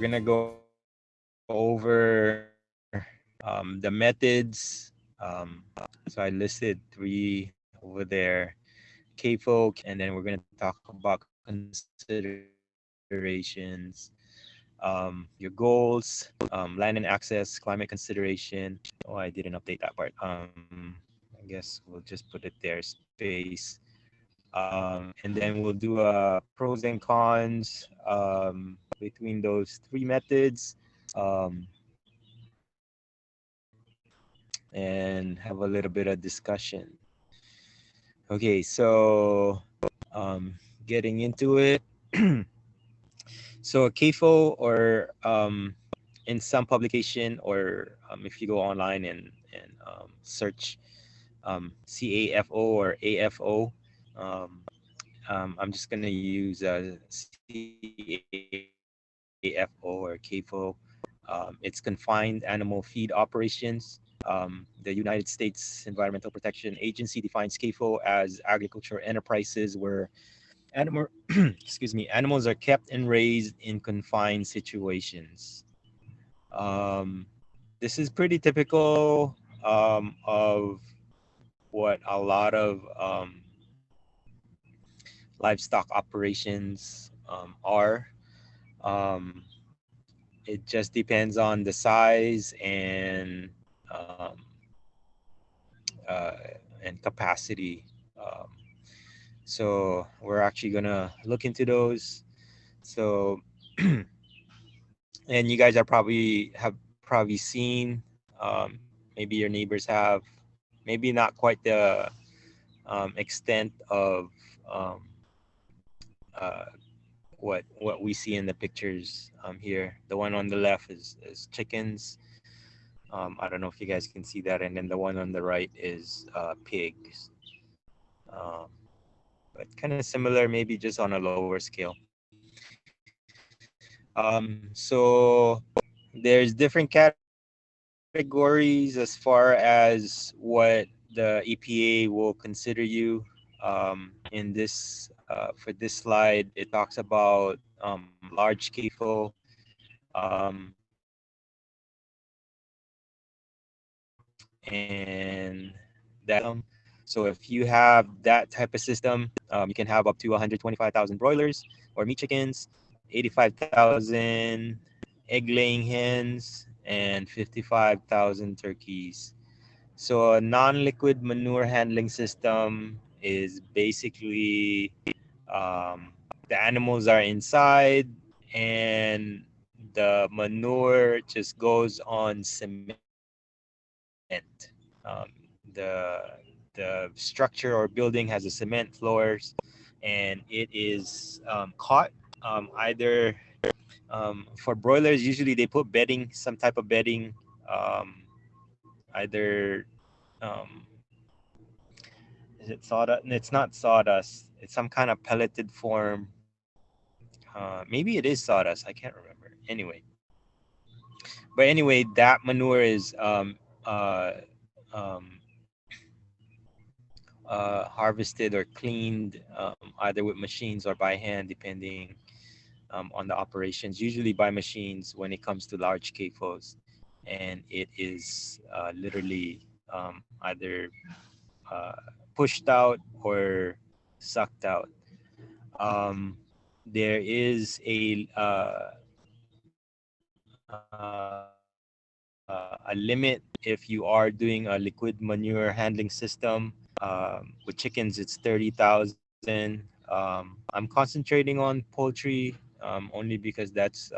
gonna go over the methods. So I listed 3 over there: CAFO, and then we're gonna talk about considerations, your goals, land and access, climate consideration. Oh, I didn't update that part. I guess we'll just put it there, space. And then we'll do pros and cons between those 3 methods, um, and have a little bit of discussion. Okay, so getting into it. So CAFO, or in some publication, or if you go online and search CAFO or AFO, um, I'm just gonna use CAFO or CAFO. It's confined animal feed operations. The United States Environmental Protection Agency defines CAFO as agricultural enterprises where animal excuse me, animals are kept and raised in confined situations. Um, this is pretty typical of what a lot of livestock operations are. Um, it just depends on the size um, uh, and capacity. Um, so we're actually gonna look into those. So, and you guys are probably seen. Maybe your neighbors have. Maybe not quite the extent of um, uh, what we see in the pictures here. The one on the left is chickens. I don't know if you guys can see that, and then the one on the right is pigs. Um, but kind of similar, maybe just on a lower scale. So there's different categories as far as what the EPA will consider you. In this for this slide, it talks about large CAFO, and that so if you have that type of system, you can have up to 125,000 broilers or meat chickens, 85,000 egg laying hens, and 55,000 turkeys. So a non-liquid manure handling system is basically the animals are inside and the manure just goes on cement. Um, the the structure or building has a cement floors, and it is caught either for broilers. Usually they put bedding, some type of bedding, either um, is it sawdust? It's not sawdust. It's some kind of pelleted form. Maybe it is sawdust. I can't remember. Anyway, that manure is um, harvested or cleaned either with machines or by hand, depending on the operations. Usually by machines when it comes to large CAFOs, and it is literally either uh, pushed out or sucked out. Um, there is a limit if you are doing a liquid manure handling system. With chickens, it's 30,000. I'm concentrating on poultry only because that's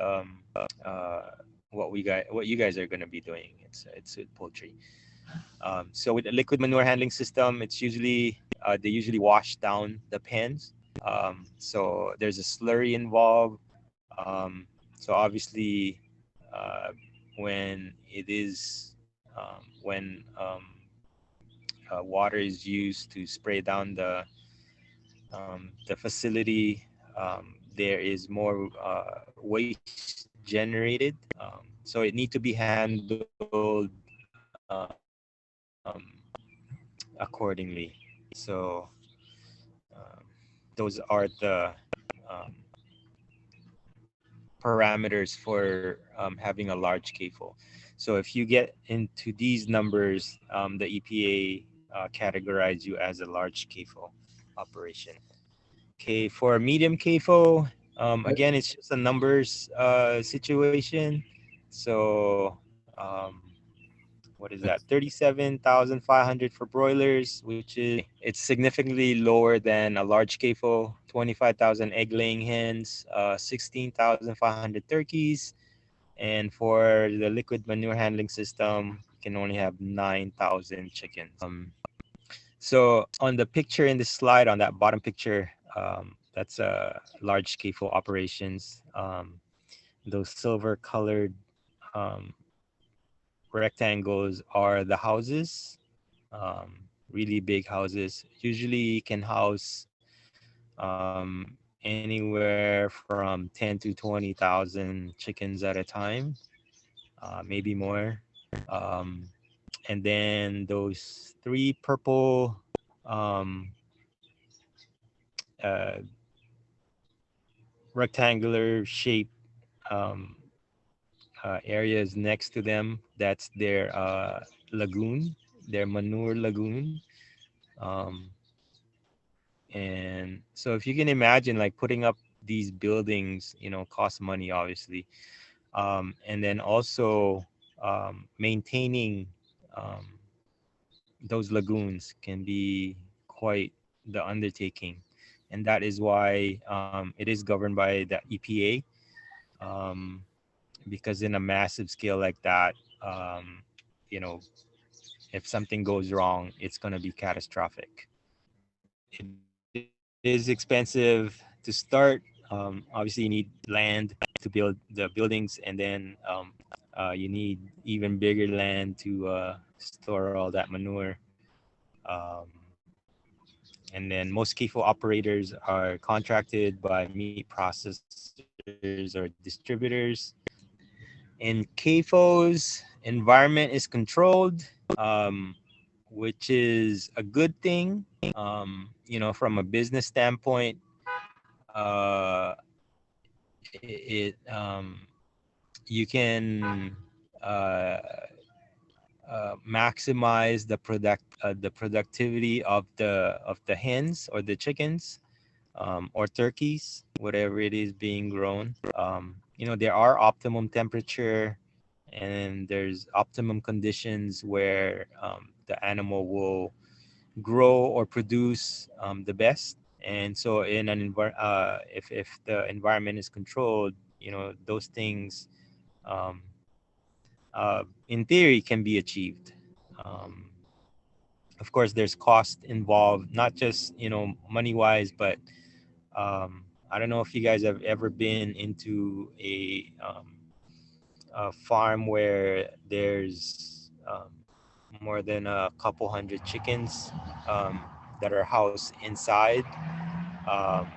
what you guys are going to be doing. It's with poultry. So with a liquid manure handling system, it's usually they usually wash down the pens. So there's a slurry involved. So obviously, uh, when it is when water is used to spray down the facility, there is more waste generated. So it need to be handled accordingly. So um, those are the um, parameters for having a large CAFO. So if you get into these numbers, the EPA categorize you as a large CAFO operation. Okay, for a medium CAFO, again, it's just a numbers situation. So what is that? 37,500 for broilers, which is it's significantly lower than a large CAFO. 25,000 egg laying hens, 16,500 turkeys, and for the liquid manure handling system, you can only have 9,000 chickens. So on the picture in this slide, on that bottom picture, that's large CAFO operations. Those silver colored um, rectangles are the houses, really big houses. Usually can house anywhere from 10 to 20,000 chickens at a time, maybe more. Um, and then those three purple um, uh, rectangular shape um, areas next to them, that's their lagoon, their manure lagoon. Um, and so if you can imagine like putting up these buildings, costs money obviously. And then also maintaining um, those lagoons can be quite the undertaking. And that is why it is governed by the EPA, because in a massive scale like that, um, you know, if something goes wrong, it's going to be catastrophic. It is expensive to start. Obviously, you need land to build the buildings, and then you need even bigger land to store all that manure. Um, and then most CAFO operators are contracted by meat processors or distributors. In CAFO's, environment is controlled, um, which is a good thing. From a business standpoint, uh, you can uh, maximize the productivity of the hens or the chickens, or turkeys, whatever it is being grown. There are optimum temperature and there's optimum conditions where the animal will grow or produce the best. And so if the environment is controlled, those things um, in theory can be achieved. um, of course there's cost involved, not just money wise, but I don't know if you guys have ever been into a farm where there's more than a couple hundred chickens that are housed inside. um,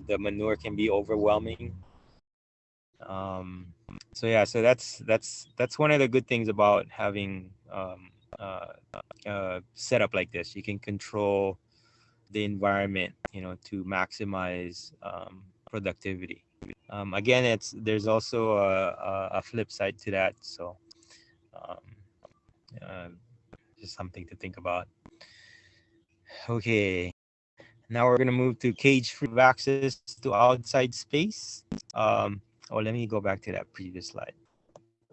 the manure can be overwhelming. So yeah, so that's one of the good things about having setup like this. You can control the environment, to maximize productivity. Again, there's also a flip side to that. So um, uh, just something to think about. Okay, now we're gonna move to cage-free access to outside space. Let me go back to that previous slide.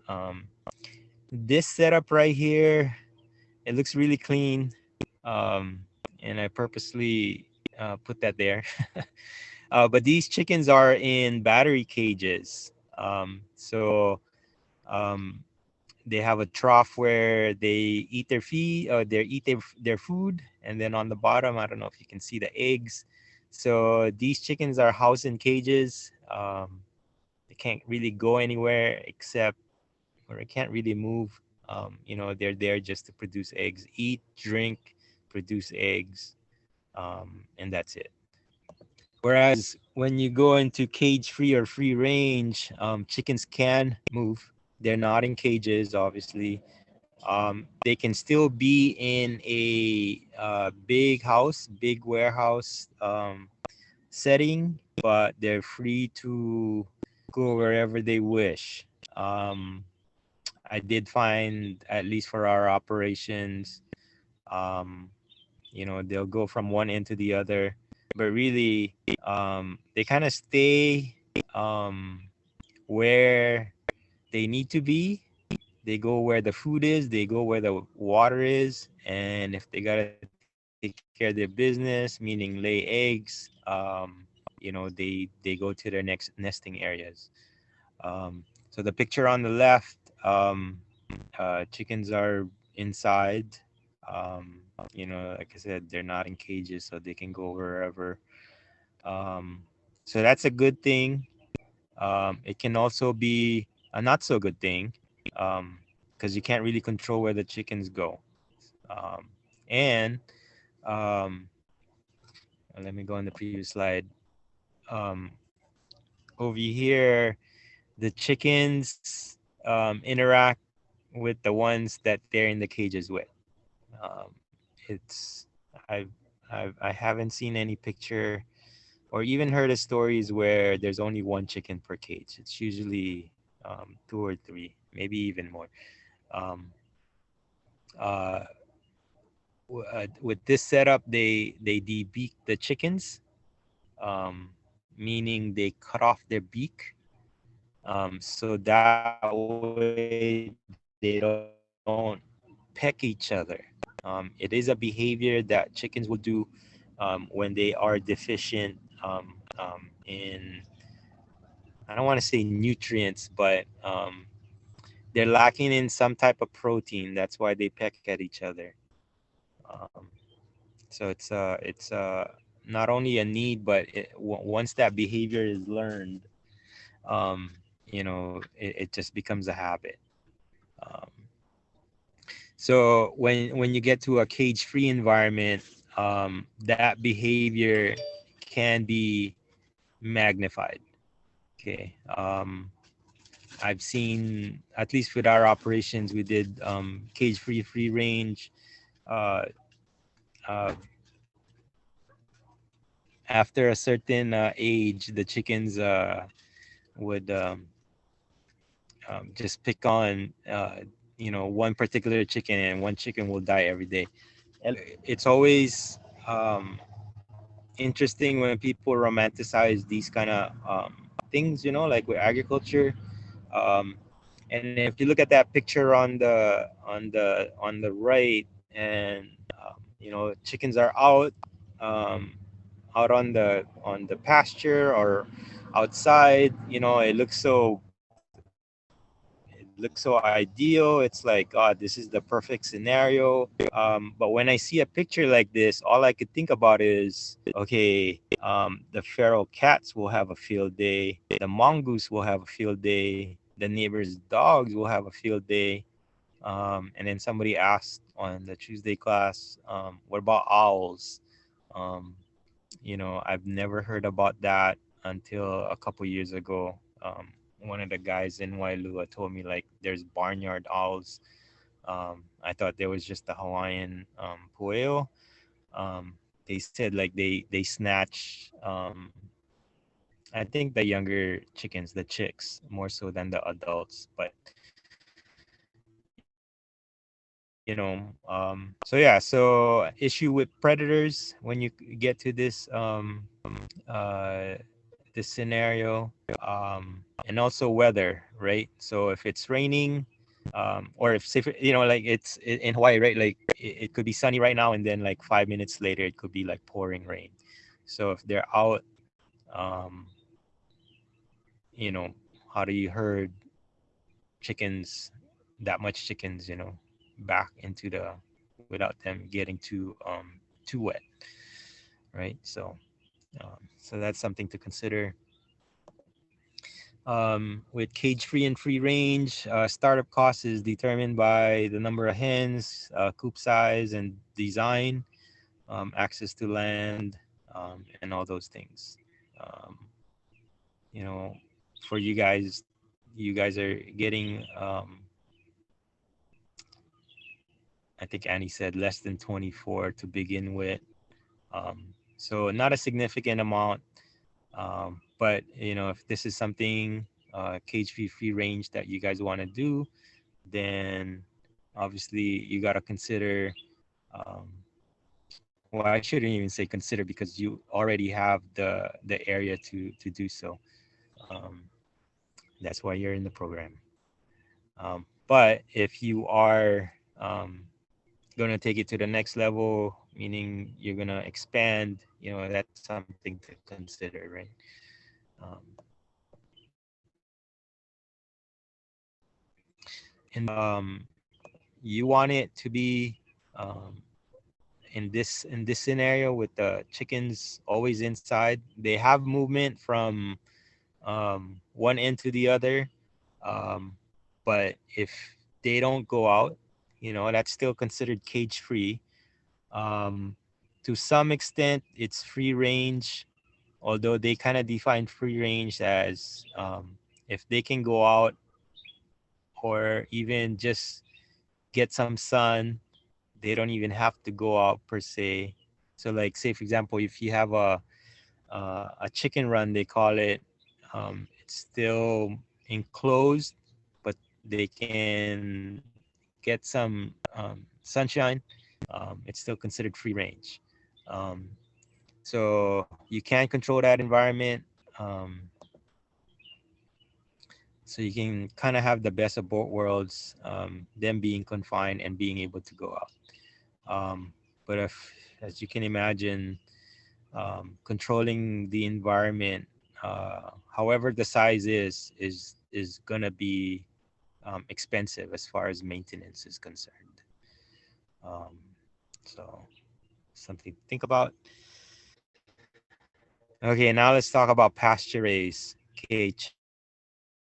Um, this setup right here, it looks really clean, um, and I purposely put that there. But these chickens are in battery cages. So um, they have a trough where they eat their feed, they eat their food, and then on the bottom, I don't know if you can see the eggs. So these chickens are housed in cages. They can't really go anywhere except, or they can't really move. They're there just to produce eggs, eat, drink, produce eggs, and that's it. Whereas when you go into cage free or free range, chickens can move. They're not in cages, obviously. They can still be in a big house, big warehouse setting, but they're free to go wherever they wish. Um, I did find, at least for our operations, um, they'll go from one end to the other, but really, they kind of stay um, where they need to be. They go where the food is, they go where the water is, and if they gotta take care of their business, meaning lay eggs, they go to their next nesting areas. So the picture on the left, chickens are inside. Um, like I said, they're not in cages, so they can go wherever. Um, so that's a good thing. It can also be a not so good thing, because you can't really control where the chickens go. Um, and um, let me go on the previous slide. Um, Over here, the chickens interact with the ones that they're in the cages with. It's I've, I haven't seen any picture or even heard of stories where there's only one chicken per cage. It's usually two or three, maybe even more. Um, uh, with this setup, they debeak the chickens, meaning they cut off their beak, so that way they don't peck each other. It is a behavior that chickens will do when they are deficient in, I don't want to say nutrients, but they're lacking in some type of protein. That's why they peck at each other. Um, so it's not only a need, but once that behavior is learned, um, it just becomes a habit. Um, so when you get to a cage-free environment, that behavior can be magnified. Okay. I've seen, at least with our operations, we did cage-free, free range. Uh, uh, After a certain age, the chickens would just pick on one particular chicken, and one chicken will die every day. It's always interesting when people romanticize these kind of things, like with agriculture. Um, and if you look at that picture on the right, and chickens are um, out on the pasture or outside, it looks so ideal. It's like, God, this is the perfect scenario. But when I see a picture like this, all I could think about is, okay, the feral cats will have a field day, the mongoose will have a field day, the neighbor's dogs will have a field day. And then somebody asked on the Tuesday class, what about owls? Um, I've never heard about that until a couple years ago. One of the guys in Wailua told me, like, there's barnyard owls. I thought there was just the Hawaiian pueo. They said, like, they snatch, I think, the younger chickens, the chicks, more so than the adults. But so issue with predators when you get to uh, this scenario, and also weather, right? So if it's raining, or if, say, like, it's in Hawaii, right? Like, it could be sunny right now, and then like 5 minutes later, it could be like pouring rain. So if they're out, um, you know, how do you herd chickens, that much chickens, back into the without them getting too wet, right? So that's something to consider. With cage free and free range, startup cost is determined by the number of hens, coop size and design, access to land, and all those things. Um, you know, for you guys are getting, I think Annie said, less than 24 to begin with. So not a significant amount. But if this is something cage free range that you guys want to do, then obviously you got to consider, um, well, I shouldn't even say consider because you already have the area to do so. um, that's why you're in the program. But if you are going to take it to the next level, meaning you're going to expand, that's something to consider, right? um, and you want it to be, in this scenario with the chickens always inside. They have movement from one end to the other, um, but if they don't go out, that's still considered cage free. um, to some extent it's free range, although they kind of define free range as, if they can go out or even just get some sun, they don't even have to go out per se. So like, say for example, if you have a chicken run, they call it, it's still enclosed, but they can get some sunshine. It's still considered free range. um, so you can control that environment. um, so you can kind of have the best of both worlds, them being confined and being able to go out. But if, as you can imagine, controlling the environment, however the size is gonna be expensive as far as maintenance is concerned. Um, so something to think about. Okay, now let's talk about pasture raised. Okay,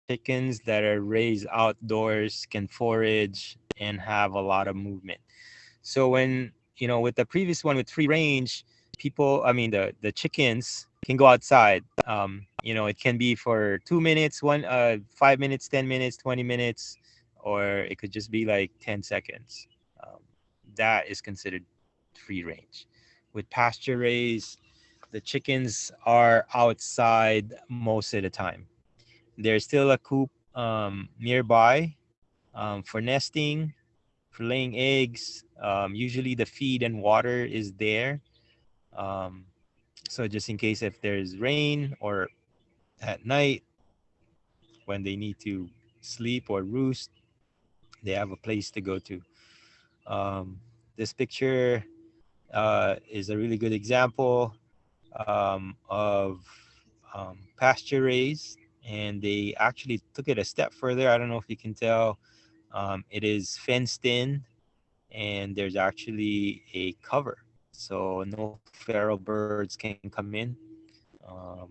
chickens that are raised outdoors can forage and have a lot of movement. So with the previous one with free range, the chickens can go outside. It can be for 2 minutes, 5 minutes, 10 minutes, 20 minutes, or it could just be like 10 seconds. Um, that is considered free range. With pasture raised, the chickens are outside most of the time. There's still a coop nearby, for nesting, for laying eggs. Usually the feed and water is there. Um, so just in case if there's rain or at night when they need to sleep or roost, they have a place to go to. Um, this picture is a really good example of pasture raised, and they actually took it a step further. I don't know if you can tell. It is fenced in, and there's actually a cover, so no feral birds can come in. Um,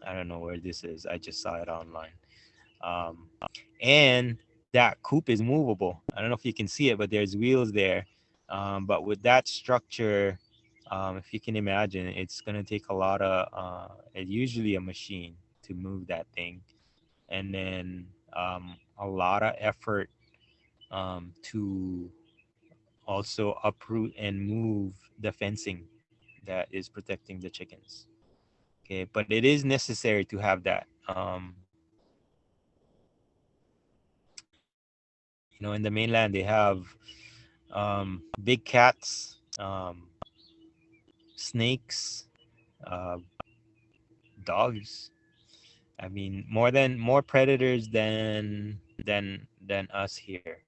I don't know where this is. I just saw it online. Um, and that coop is movable. I don't know if you can see it, but there's wheels there. But with that structure, if you can imagine, it's gonna take a lot of, usually a machine to move that thing, and then a lot of effort to also uproot and move the fencing that is protecting the chickens. Okay, but it is necessary to have that. In the mainland, they have big cats, snakes, uh, dogs. More predators than us here.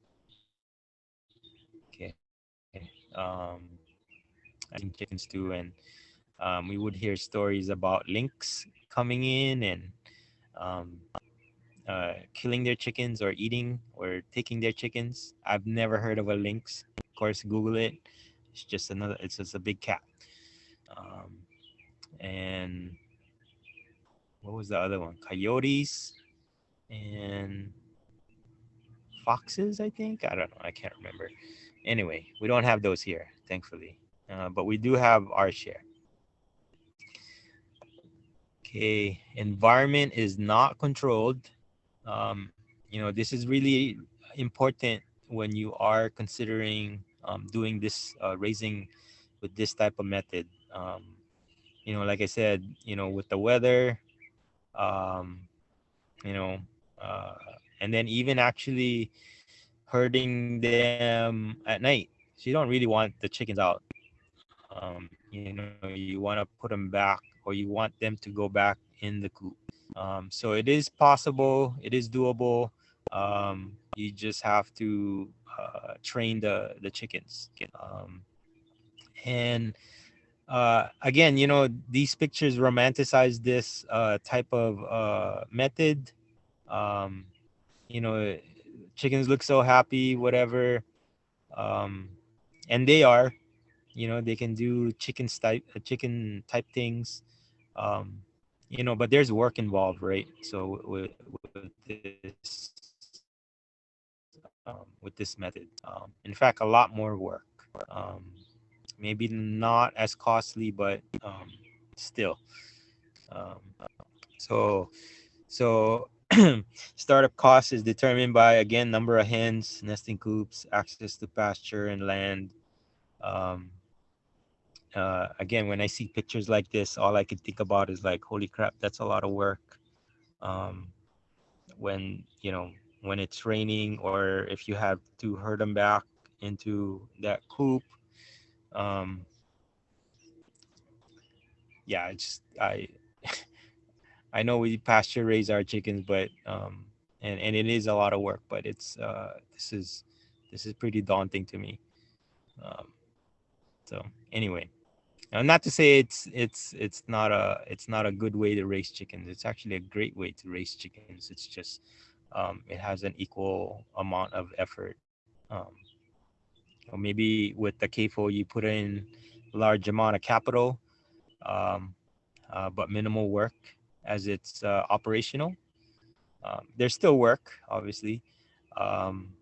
Okay, I've seen chickens too, and we would hear stories about lynx coming in and um, killing their chickens or eating or taking their chickens. I've never heard of a lynx. Of course, Google it. It's just a big cat. Um, and what was the other one? Coyotes and foxes, I think. I don't know. I can't remember. Anyway, we don't have those here, thankfully. But we do have our share. Okay, environment is not controlled. Um, this is really important when you are considering doing this raising with this type of method. Like I said, with the weather, um, you know, uh, and then even actually herding them at night. So you don't really want the chickens out. You know, you want to put them back, or you want them to go back in the coop. So it is possible, it is doable. You just have to train the chickens. Um, and again, you know, these pictures romanticize this type of method. Um, you know, chickens look so happy, whatever, um, and they are. You know, they can do chicken type things. Um, you know, but there's work involved, right? So with this method, in fact, a lot more work. Um, Maybe not as costly, but still. Um, so startup cost is determined by, again, number of hens, nesting coops, access to pasture and land. Um, Again, when I see pictures like this, all I can think about is like, holy crap, that's a lot of work. Um, when you know when it's raining, or if you have to herd them back into that coop. Um, yeah, it's I know we pasture raise our chickens, but and it is a lot of work, but it's this is pretty daunting to me. Um, so anyway, not to say it's not a good way to raise chickens. It's actually a great way to raise chickens. It's just it has an equal amount of effort. Or maybe with the CAFO, you put in large amount of capital, um, but minimal work as it's operational. There's still work, obviously, um,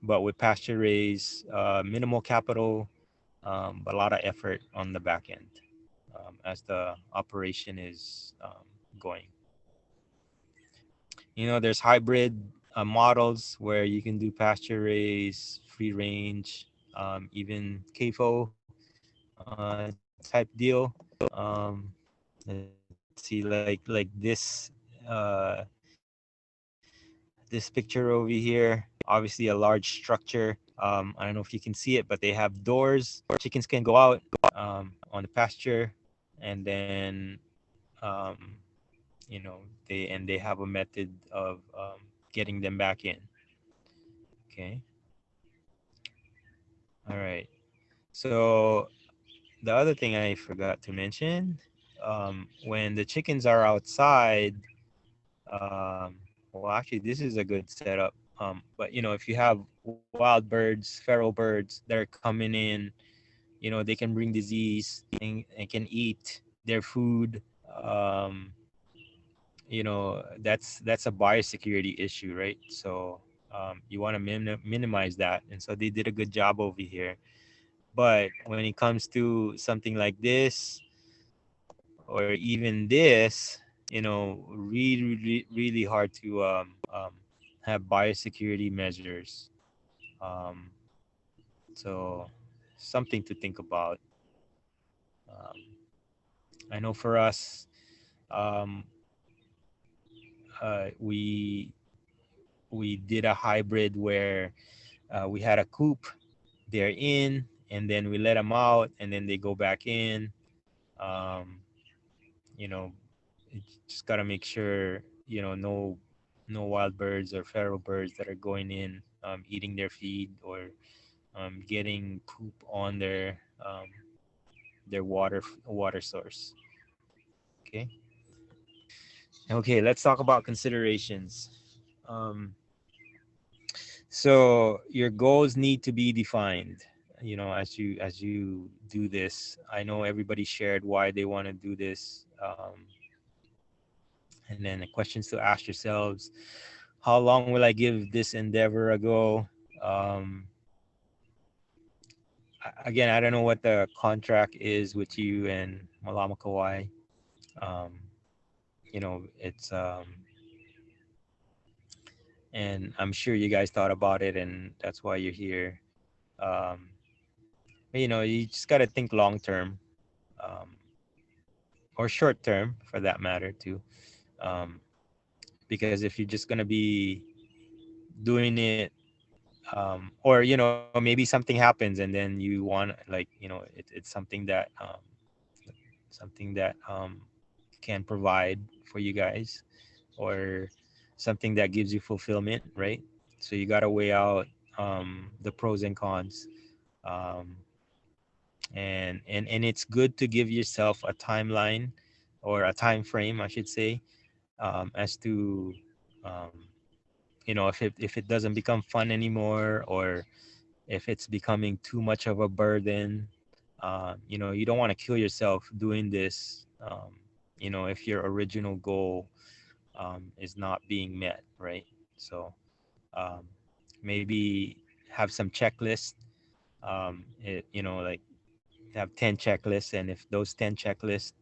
but with pasture raised, minimal capital, but a lot of effort on the back end as the operation is going. You know, there's hybrid models where you can do pasture raised, free range, even CAFO type deal. Um, let's see, like this uh, this picture over here. Obviously, a large structure. I don't know if you can see it, but they have doors. Chickens can go out on the pasture, and then um, you know they have a method of getting them back in. Okay, all right. So the other thing I forgot to mention, when the chickens are outside, well, actually, this is a good setup. But you know, if you have wild birds, feral birds that are coming in, you know, they can bring disease and can eat their food. Um, you know, that's a biosecurity issue, right? So you want to minimize that, and so they did a good job over here. But when it comes to something like this, or even this, you know, really hard to have biosecurity measures. Um, so something to think about. Um, I know for us, um, we did a hybrid where we had a coop, they're in, and then we let them out, and then they go back in. Um, you know, you just gotta make sure, you know, no wild birds or feral birds that are going in, eating their feed, or getting poop on their water source. Okay. Okay. Let's talk about considerations. Um, so your goals need to be defined. You know, as you do this, I know everybody shared why they want to do this. And then the questions to ask yourselves: how long will I give this endeavor a go? Um, Again, I don't know what the contract is with you and Malama Kawai. Um, you know, and I'm sure you guys thought about it, and that's why you're here. Um, but, you know, you just got to think long term, um, or short term for that matter too, um, Because if you're just gonna be doing it, or maybe something happens and then you want, like, it's something that can provide for you guys, or something that gives you fulfillment, right? So you got to weigh out the pros and cons. um, and it's good to give yourself a timeline, or a time frame, I should say, as to, um, if it doesn't become fun anymore, or if it's becoming too much of a burden. You don't want to kill yourself doing this, if your original goal is not being met, right? So, um, maybe have some checklists. Like, have 10 checklists, and if those 10 checklists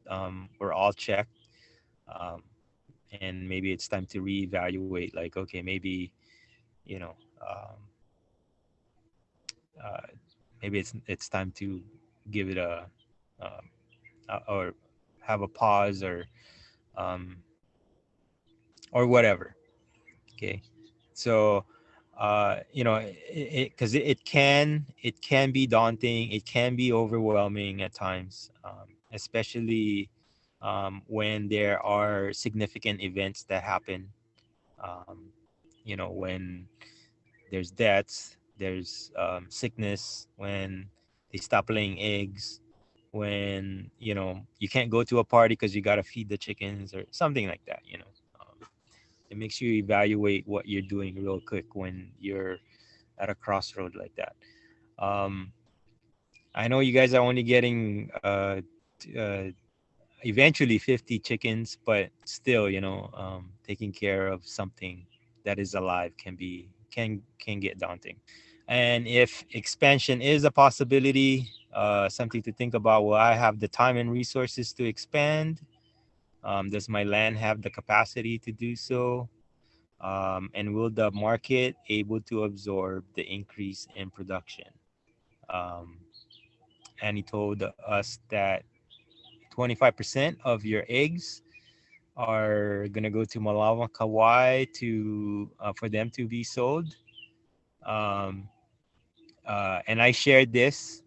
were all checked, um, and maybe it's time to reevaluate, like, okay, maybe, you know um, uh, maybe it's time to give it um, or have a pause, um, or whatever. Okay. So, because it can be daunting, it can be overwhelming at times, especially when there are significant events that happen. um, when there's deaths, there's sickness, when they stop laying eggs, when you can't go to a party because you got to feed the chickens or something like that. It makes you evaluate what you're doing real quick when you're at a crossroad like that. um, I know you guys are only getting eventually 50 chickens, but still, taking care of something that is alive can get daunting. And if expansion is a possibility, something to think about: will I have the time and resources to expand? Does my land have the capacity to do so? And will the market able to absorb the increase in production? Um, and he told us that 25% of your eggs are gonna go to Malawa, Kauai, to for them to be sold. Um, and I shared this.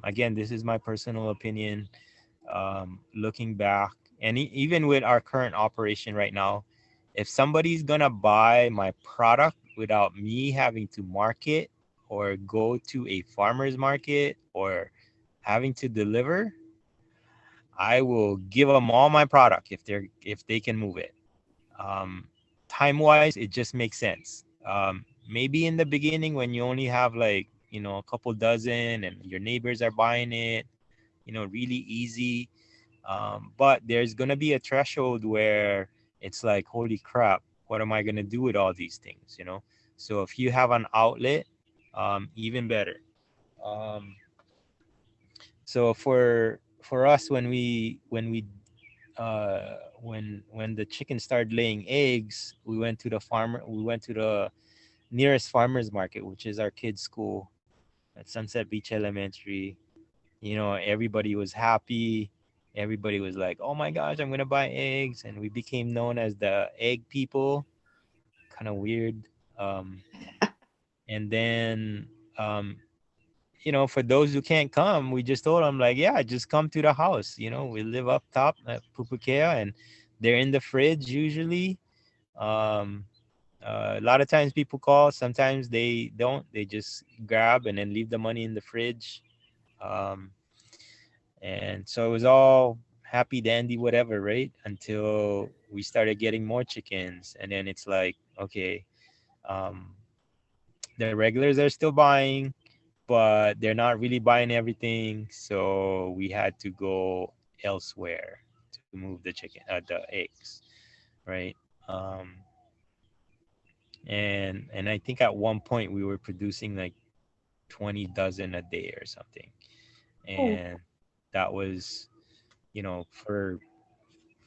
Again, this is my personal opinion. Looking back, and even with our current operation right now, if somebody's gonna buy my product without me having to market, or go to a farmer's market, or having to deliver, I will give them all my product if they can move it. um, Time wise, it just makes sense. Maybe in the beginning, when you only have, like, a couple dozen and your neighbors are buying it, really easy. But there's gonna be a threshold where it's like, holy crap, what am I gonna do with all these things? So if you have an outlet, even better. um, so for us, when the chickens started laying eggs, we went to the nearest farmers market, which is our kids' school at Sunset Beach Elementary. Everybody was happy. Everybody was like, "Oh my gosh, I'm gonna buy eggs," and we became known as the egg people. Kind of weird. Um, and then, um, for those who can't come, we just told them, like, yeah, just come to the house. We live up top at Pupukea, and they're in the fridge usually. Um, a lot of times people call, sometimes they don't. They just grab and then leave the money in the fridge. Um, and so it was all happy dandy, whatever, right? Until we started getting more chickens, and then it's like, okay, um, the regulars are still buying, but they're not really buying everything. So we had to go elsewhere to move the eggs, right? Um, and I think at one point we were producing like 20 dozen a day or something, Oh, and that was,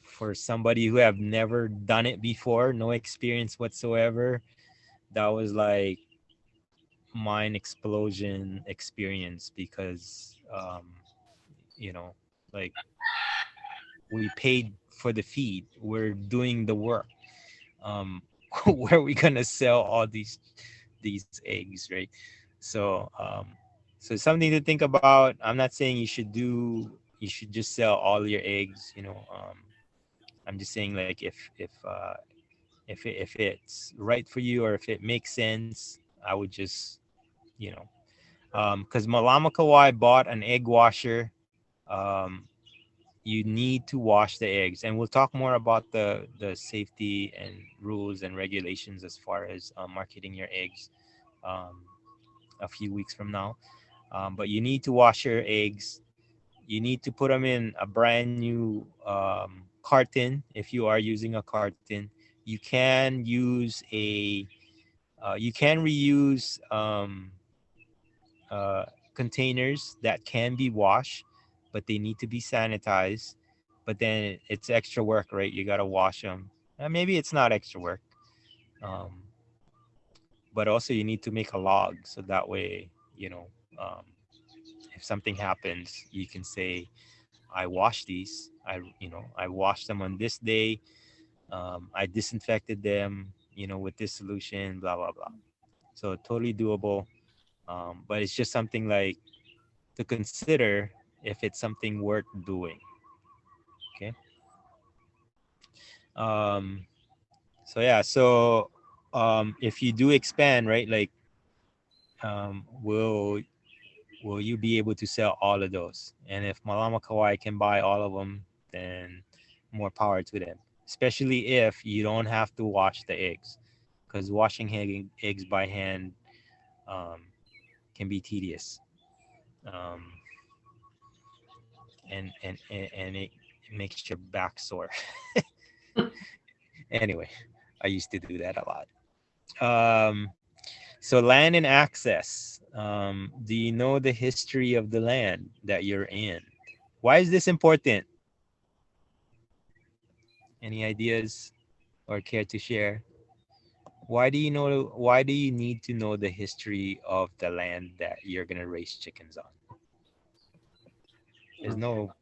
for somebody who have never done it before, no experience whatsoever, that was like mind explosion experience, because you know like, we paid for the feed, we're doing the work. um, where are we gonna sell all these eggs, right? So so something to think about. I'm not saying you should just sell all your eggs, you know. I'm just saying, like, if it's right for you, or if it makes sense, I would just, you know, because Malama Kawai bought an egg washer. um you need to wash the eggs, and we'll talk more about the safety and rules and regulations as far as marketing your eggs um, a few weeks from now. But you need to wash your eggs. You need to put them in a brand new carton. If you are using a carton, you can use a you can reuse uh, containers that can be washed, but they need to be sanitized. But then it's extra work, right? You got to wash them. Maybe it's not extra work, um, but also you need to make a log, so that way, you know, if something happens, you can say, I washed these. I washed them on this day. I disinfected them, with this solution, blah blah blah. So totally doable. But it's just something like to consider if it's something worth doing. Okay. Um, so yeah. So if you do expand, right? Like, will you be able to sell all of those? And if Malama Kawai can buy all of them, then more power to them. Especially if you don't have to wash the eggs, because washing eggs by hand um, can be tedious. Um, and it makes your back sore. Anyway, I used to do that a lot. Um, so land and access. Do you know the history of the land that you're in? Why is this important? Any ideas or care to share? Why do you need to know the history of the land that you're gonna raise chickens on? There's no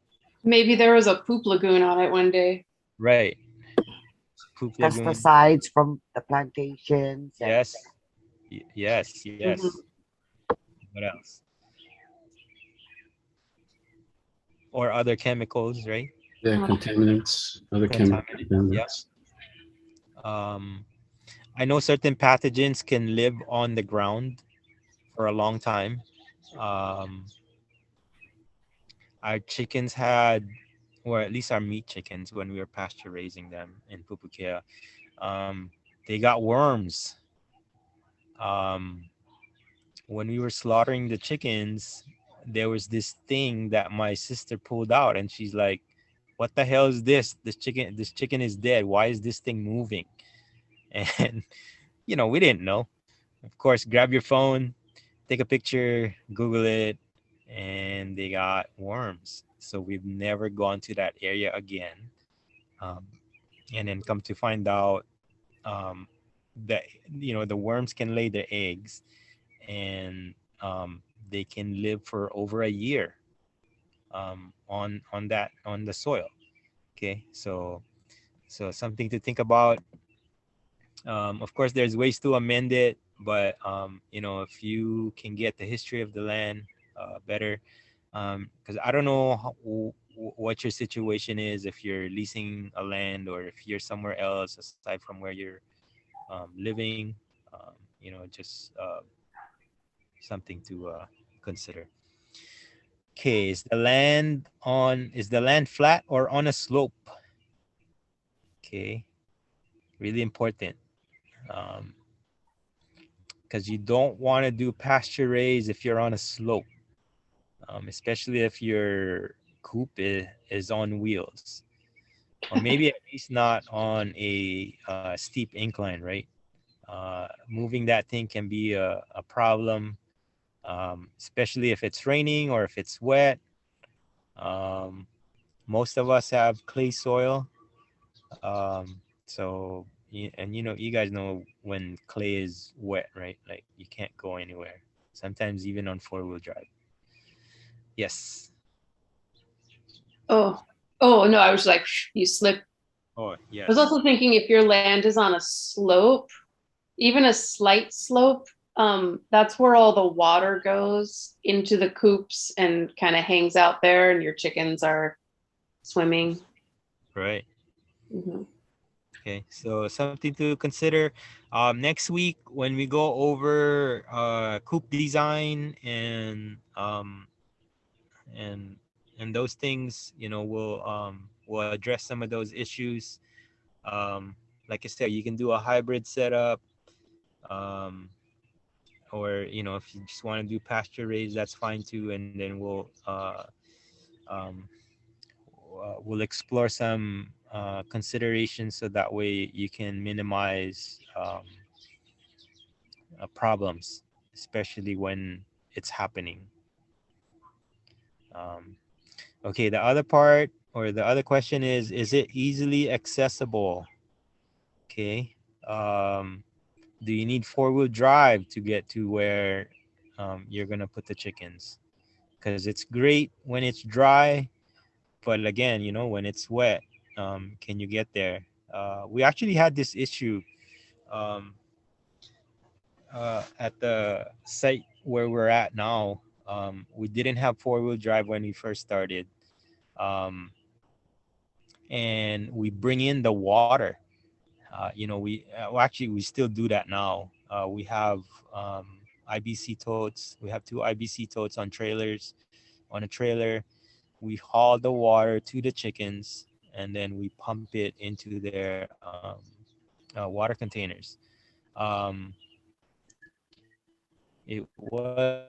Maybe there was a poop lagoon on it one day. right. Poop lagoon. Pesticides from the plantations and Yes. Yes, Mhm. yes. What else? Or other chemicals, right? Yeah, Uh, contaminants, other chemical Contaminant. Yep. contaminants. Um, I know certain pathogens can live on the ground for a long time. Um, our chickens had, or at least our meat chickens, when we were pasture raising them in Pupukea, they got worms. Um, when we were slaughtering the chickens, there was this thing that my sister pulled out, and she's like, "What the hell is this? This chicken is dead. Why is this thing moving?" And we didn't know. Of course, grab your phone, take a picture, Google it, and they got worms. So we've never gone to that area again. Um, and then come to find out um, that the worms can lay their eggs, and they can live for over a year on the soil. Okay, so something to think about. Of course, there's ways to amend it, but if you can get the history of the land better, because I don't know what your situation is, if you're leasing a land or if you're somewhere else aside from where you're living. Just something to consider. Okay, is the land flat or on a slope? Okay, really important. Um, because you don't want to do pasture raise if you're on a slope, especially if your coop is on wheels, or maybe at least not on a steep incline, right? Moving that thing can be a problem, especially if it's raining or if it's wet. Um, Most of us have clay soil. So, and you guys know when clay is wet, right? Like you can't go anywhere. Sometimes even on 4-wheel drive. Yes. oh, oh no! I was like, you slip. Oh, I was yes. also thinking if your land is on a slope, even a slight slope, that's where all the water goes into the coops and kind of hangs out there, and your chickens are swimming. Right. Mm-hmm. Okay. So something to consider. Next week when we go over coop design and and those things, we'll address some of those issues. Like I said, you can do a hybrid setup. Um, or if you just want to do pasture raised, that's fine too, and then um, we'll explore some considerations so that way you can minimize problems, especially when it's happening. um, okay, the other part or the other question is it easily accessible? Okay. um, do you need four-wheel drive to get to where you're gonna put the chickens? Because it's great when it's dry, but again, when it's wet, can you get there? We actually had this issue um, at the site where we're at now. We didn't have four-wheel drive when we first started, um, and we bring in the water. Well, actually, we still do that now. We have IBC totes. We have two IBC totes on trailers. On a trailer, we haul the water to the chickens, and then we pump it into their water containers. Um, it was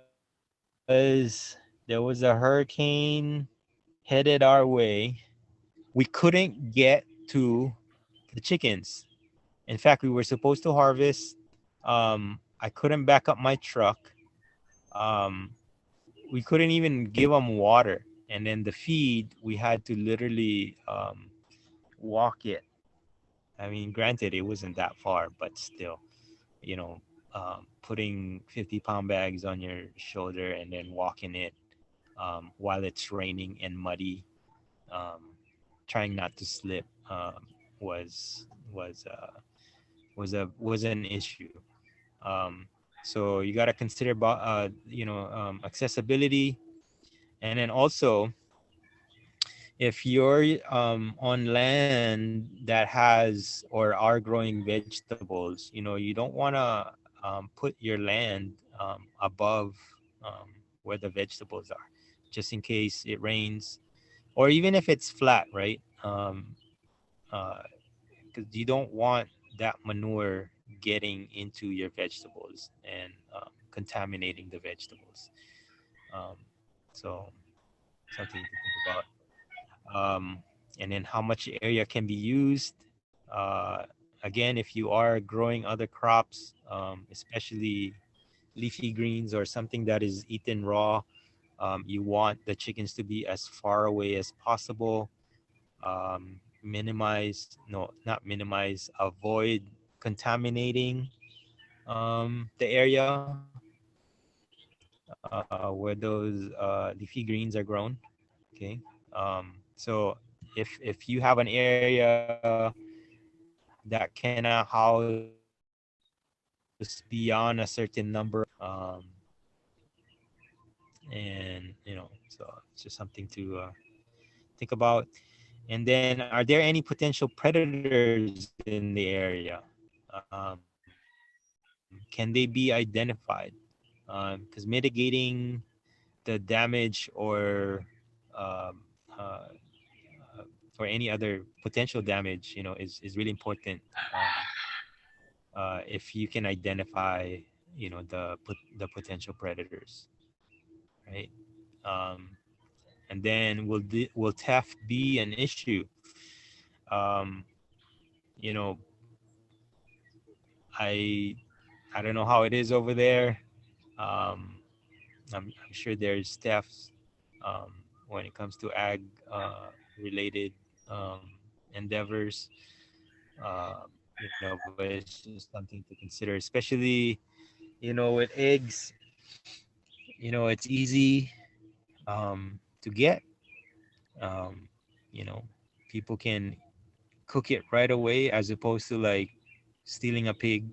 there was a hurricane headed our way. We couldn't get to the chickens. In fact, we were supposed to harvest. I couldn't back up my truck. Um, we couldn't even give them water, and then the feed we had to literally walk it. I mean, granted, it wasn't that far, but still, you know, putting 50-pound bags on your shoulder and then walking it while it's raining and muddy, um, trying not to slip, was was was an issue. Um, so you got to consider about accessibility, and then also if you're on land that has or are growing vegetables, you don't want to put your land above where the vegetables are, just in case it rains, or even if it's flat, right? Because you don't want that manure getting into your vegetables and contaminating the vegetables. Um, so something to think about. And then how much area can be used. Uh, Again, if you are growing other crops, especially leafy greens or something that is eaten raw, you want the chickens to be as far away as possible. Minimize, no, not minimize, avoid contaminating the area where those leafy greens are grown. Okay. So if you have an area that cannot house beyond a certain number of chickens, and so it's just something to think about. And then, are there any potential predators in the area? Can they be identified? Because mitigating the damage um, uh, or any other potential damage, is really important. If you can identify, the potential predators, right? Um, and then will theft be an issue? Um, you know, I I don't know how it is over there. Um, I'm sure there's thefts when it comes to ag related um, endeavors. But it's just something to consider, especially with eggs. It's easy to get. Um, you know, people can cook it right away, as opposed to like stealing a pig,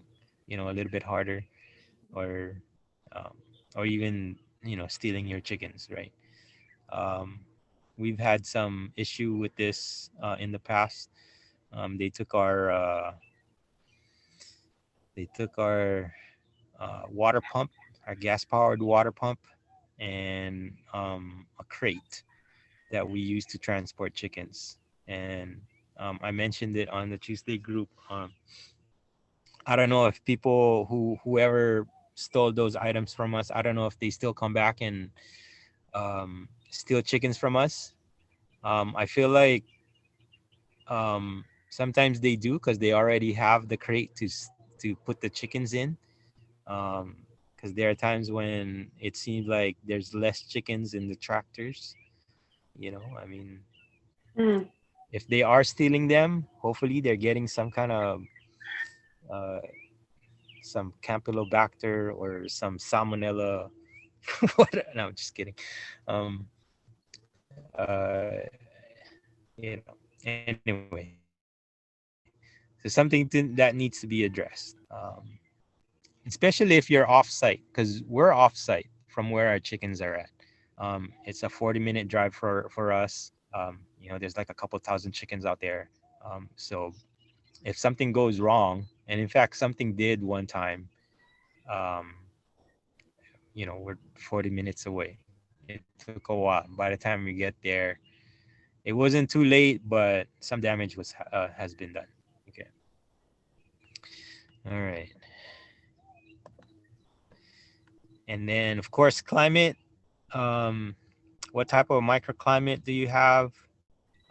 a little bit harder, or um, or even stealing your chickens, right? Um, we've had some issue with this in the past. They took our water pump, our gas powered water pump, and a crate that we use to transport chickens. And I mentioned it on the Tuesday group. I don't know if people whoever stole those items from us, I don't know if they still come back and steal chickens from us. I feel like sometimes they do because they already have the crate to put the chickens in. Because there are times when it seems like there's less chickens in the tractors. I mean, Mm. if they are stealing them, hopefully they're getting some kind of uh, some Campylobacter or some Salmonella. What? No, I'm just kidding. Um, uh, Anyway, so something that needs to be addressed, especially if you're off-site, because we're off-site from where our chickens are at. It's a 40-minute drive for us. There's like a couple thousand chickens out there. So if something goes wrong, and in fact something did one time, um, we're 40 minutes away. It took a while. By the time we get there, it wasn't too late, but some damage has been done. Okay. All right. And then of course climate. Um, what type of microclimate do you have?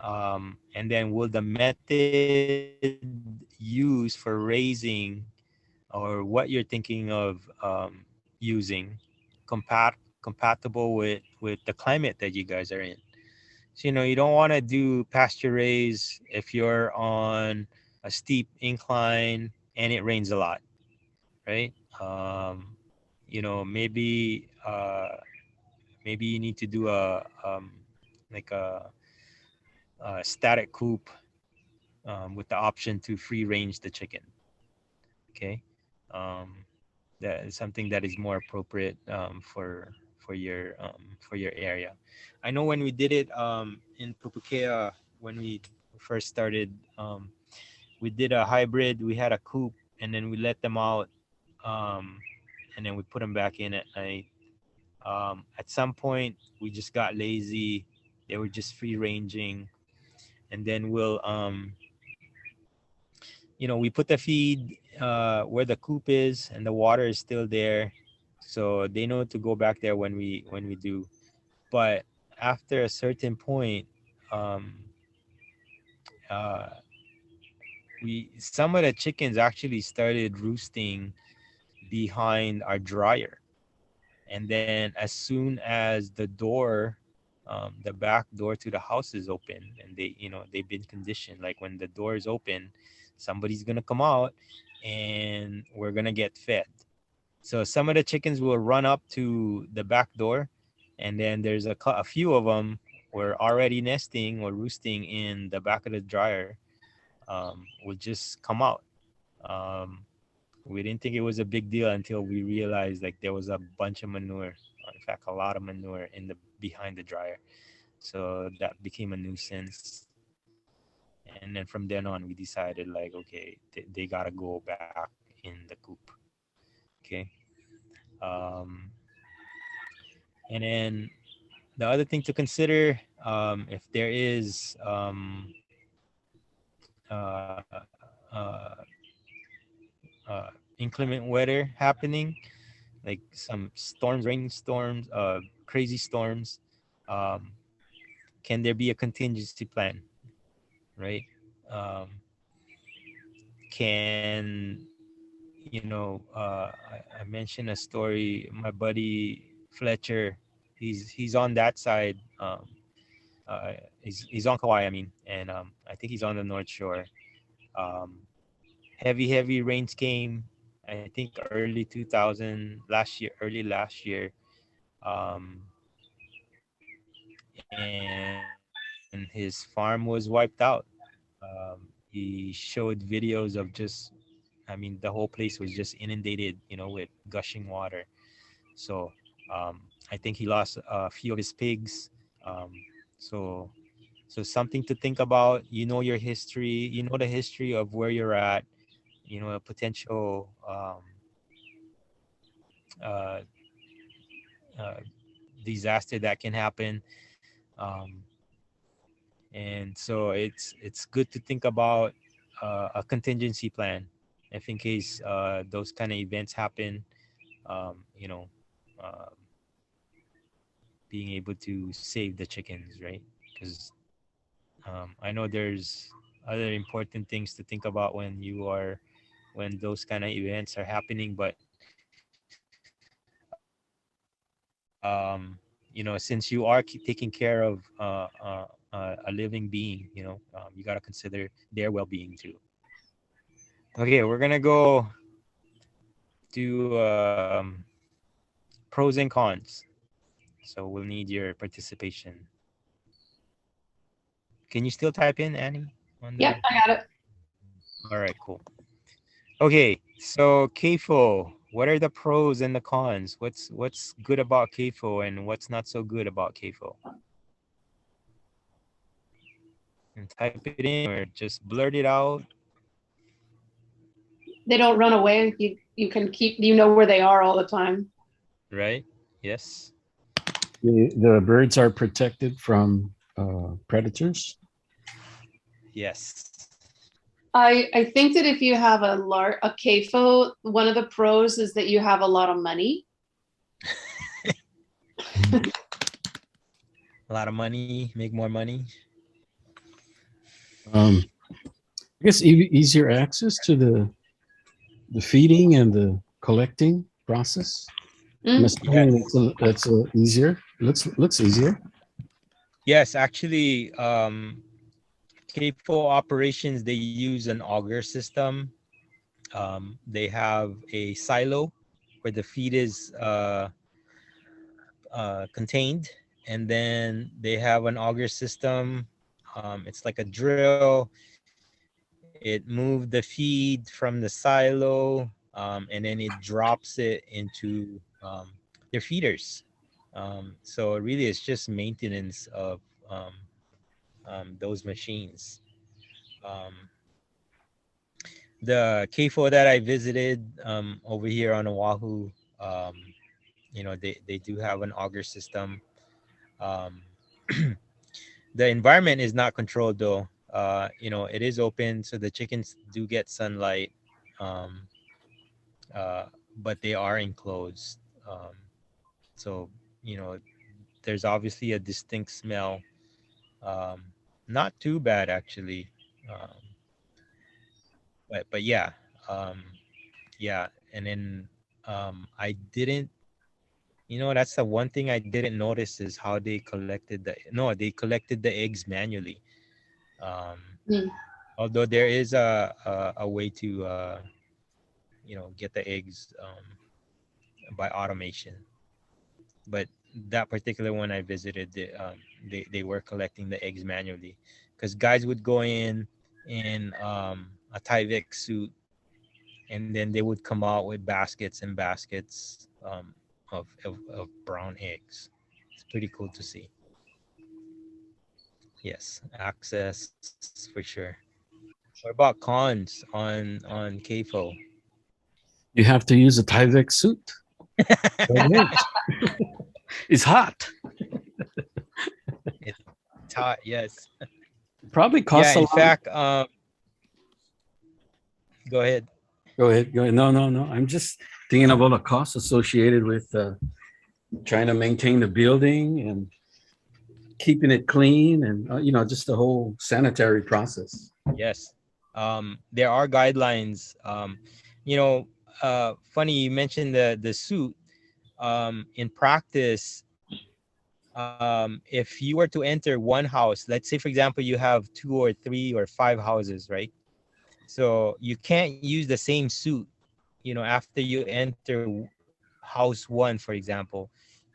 And then will the method used for raising, or what you're thinking of using, compatible with the climate that you guys are in? So you don't want to do pasture raise if you're on a steep incline and it rains a lot, right? Maybe you need to do like a static coop with the option to free range the chicken. Okay, um, that is something that is more appropriate for your area. I know when we did it in Pupukea, when we first started, we did a hybrid. We had a coop, and then we let them out, um, and then we put them back in at night. At some point, we just got lazy. They were just free ranging, and then we put the feed where the coop is, and the water is still there, so they know to go back there when we do. But after a certain point, um, uh, we some of the chickens actually started roosting behind our dryer. And then as soon as the back door to the house is open, and they've been conditioned, like when the door is open, somebody's gonna come out and we're gonna get fed. So some of the chickens will run up to the back door, and then there's a few of them were already nesting or roosting in the back of the dryer, will just come out. Um, we didn't think it was a big deal until we realized like there was a bunch of manure, in fact a lot of manure in the behind the dryer. So that became a nuisance. And then from then on we decided like, okay, they gotta go back in the coop. Okay. um, and then the other thing to consider, if there is uh, uh, inclement weather happening, like some storms, rainstorms, crazy storms, um, can there be a contingency plan, right? Um, can I mentioned a story. My buddy Fletcher, he's on that side. He's on Kauai, I mean, and I think he's on the North Shore. Um, heavy rains came. I think early 2000 last year, early last year, um, and his farm was wiped out. he showed videos of just, I mean, the whole place was just inundated, with gushing water. So I think he lost a few of his pigs. Um, so something to think about. Your history. The history of where you're at. A potential uh, uh, disaster that can happen. Um, and so it's good to think about a contingency plan if in case those kind of events happen. Um, you know, uh, Being able to save the chickens, right? Because I know there's other important things to think about when those kind of events are happening. But since you are taking care of a living being, you got to consider their well-being too. Okay, we're gonna go to pros and cons. So we'll need your participation. Can you still type in, Annie? On Yep, the I got it. All right, cool. Okay, so CAFO, what are the pros and the cons? What's good about CAFO and what's not so good about CAFO? And type it in or just blurt it out, They don't run away. You can keep, where they are all the time. right? Yes. The birds are protected from predators. Yes. I think that if you have a CAFO, one of the pros is that you have a lot of money. A lot of money, make more money. I guess easier access to the feeding and the collecting process. I'm assuming that's easier. Looks easier. Yes, actually, CAFO operations, they use an auger system. They have a silo where the feed is contained, and then they have an auger system. It's like a drill. It moves the feed from the silo, and then it drops it into their feeders. So really, it's just maintenance of those machines. Um, the CAFO that I visited over here on Oahu, they do have an auger system. Um, the environment is not controlled though. It is open, so the chickens do get sunlight, um, uh, but they are enclosed. So there's obviously a distinct smell. Um, Not too bad actually, um, but yeah, um, yeah. And then I didn't. That's the one thing I didn't notice is how they collected they collected the eggs manually. Um, Although there is a way to get the eggs by automation, but that particular one I visited, they were collecting the eggs manually, because guys would go in a Tyvek suit, and then they would come out with baskets and baskets of brown eggs. It's pretty cool to see. Yes, access for sure. What about cons on CAFO? You have to use a Tyvek suit. It's hot. It's hot, yes. Probably costs Yeah, a in lot. fact, go ahead. Go ahead. No. I'm just thinking about the costs associated with trying to maintain the building and keeping it clean and just the whole sanitary process. Yes. There are guidelines. Funny you mentioned the suit. In practice, if you were to enter one house, let's say for example you have 2 or 3 or 5 houses, right? So you can't use the same suit. After you enter house one, for example,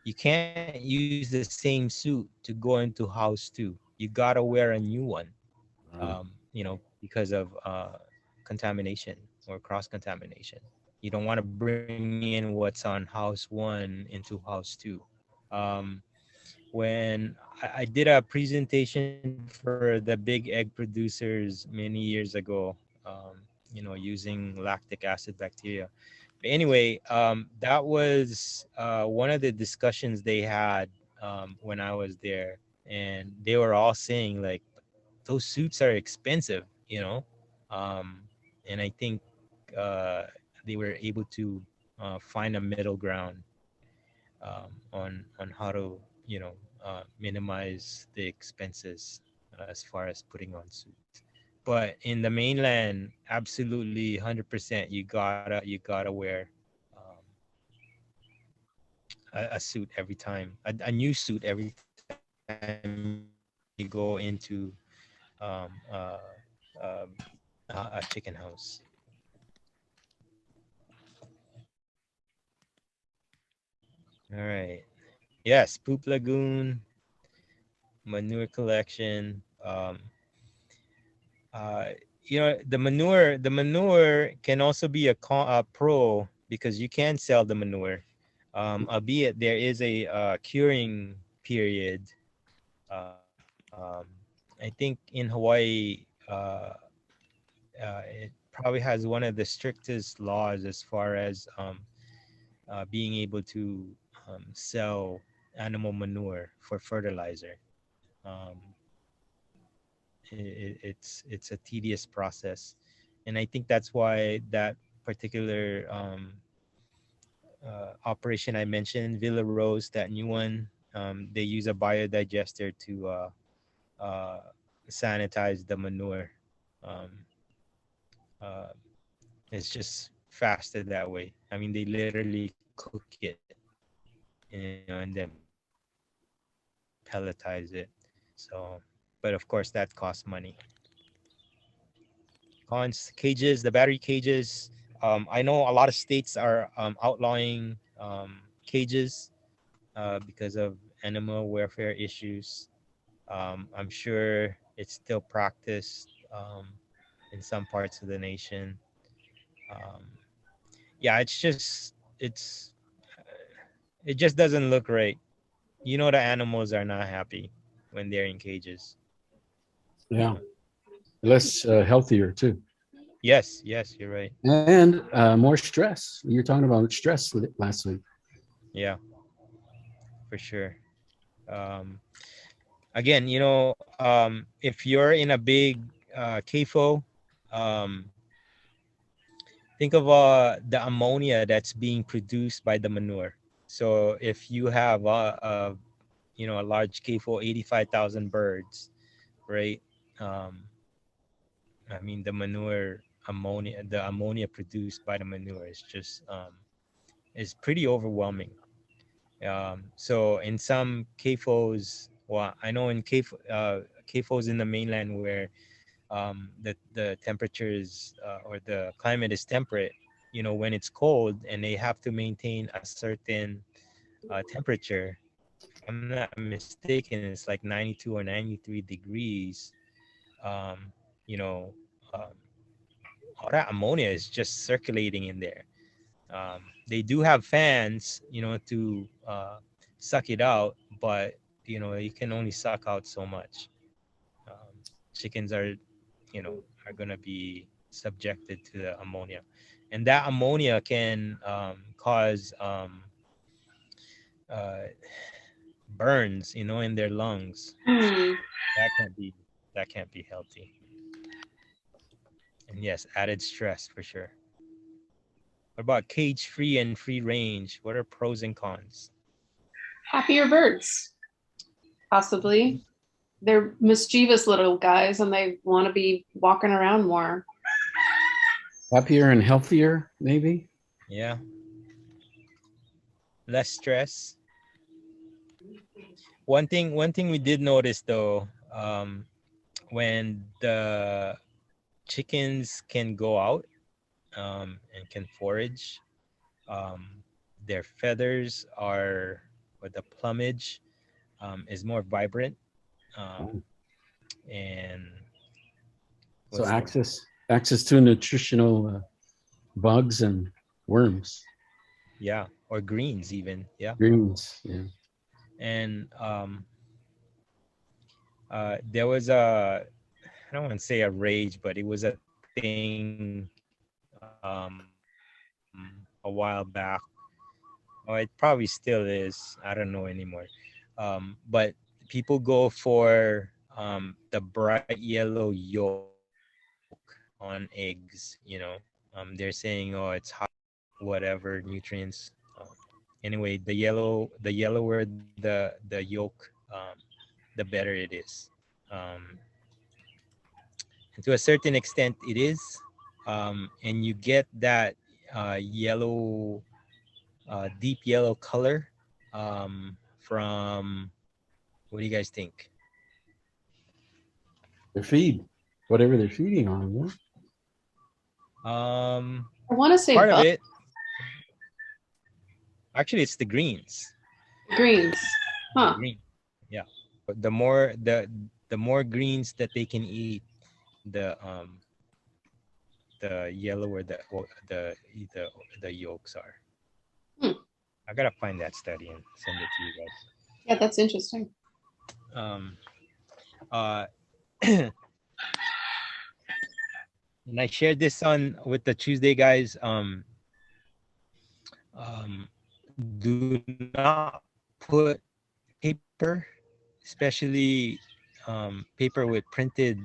you can't use the same suit to go into house two. You gotta wear a new one. Right. because of contamination or cross contamination. You don't want to bring in what's on house one into house two. Um, when I did a presentation for the big egg producers many years ago, using lactic acid bacteria. But anyway, that was one of the discussions they had when I was there, and they were all saying like those suits are expensive, um, and I think uh, they were able to find a middle ground on how to minimize the expenses as far as putting on suits. But in the mainland, absolutely 100%, you gotta wear um, a suit every time, a new suit every time you go into um, uh, um, a chicken house. All right. Yes, poop lagoon, manure collection. Uh, the manure can also be a pro because you can sell the manure, albeit there is a curing period. Um, I think in Hawaii, it probably has one of the strictest laws as far as being able to sell animal manure for fertilizer. Um, it's a tedious process, and I think that's why that particular operation I mentioned, Villa Rose, that new one, they use a biodigester to uh, sanitize the manure. Um, uh, it's just faster that way. I mean, they literally cook it, and then pelletize it. So, but of course, that costs money. Cons cages, the battery cages. I know a lot of states are outlawing cages because of animal welfare issues. I'm sure it's still practiced in some parts of the nation. Um, yeah, it just doesn't look right. The animals are not happy when they're in cages. Yeah, less healthier too, Yes, you're right. and more stress. You're talking about stress last week. Yeah, for sure. Um, Again, if you're in a big CAFO, um, think of the ammonia that's being produced by the manure. So if you have a large CAFO, 85,000 birds, right? Um, I mean, the ammonia produced by the manure is pretty overwhelming. So in some CAFOs, well, I know in CAFOs in the mainland where the temperature is or the climate is temperate, when it's cold and they have to maintain a certain temperature. If I'm not mistaken, it's like 92 or 93 degrees. Um, you know, um, all that ammonia is just circulating in there. They do have fans, to suck it out, but you can only suck out so much. Um, Chickens are gonna be subjected to the ammonia, and that ammonia can cause uh, burns, in their lungs. So Hmm. that can't be that can't be healthy. And yes, added stress for sure. What about cage free and free range? What are pros and cons? Happier birds, possibly. They're mischievous little guys and they want to be walking around more. Happier and healthier, maybe. Yeah, less stress. One thing we did notice though, when the chickens can go out and can forage, um, their feathers are, or the plumage is more vibrant, um, Oh, and So What's the- access to nutritional bugs and worms, yeah, or greens even. Yeah. greens. Yeah. And there was I don't want to say a rage, but it was a thing a while back. Oh, it probably still is. I don't know anymore. But people go for the bright yellow yolk on eggs. They're saying, oh, it's high, whatever nutrients. Anyway, the yellower the yolk, the better it is. Um, and to a certain extent, it is. And you get that yellow, deep yellow color from, what do you guys think? Their feed, whatever they're feeding on. Yeah. I want to say Part of it, actually, it's the greens. greens. The Huh. green, yeah. The more greens that they can eat, the yellower the the the yolks are. Hmm. I gotta find that study and send it to you guys. Yeah, that's interesting. Uh, and I shared this on with the Tuesday guys. Do not put paper, especially paper with printed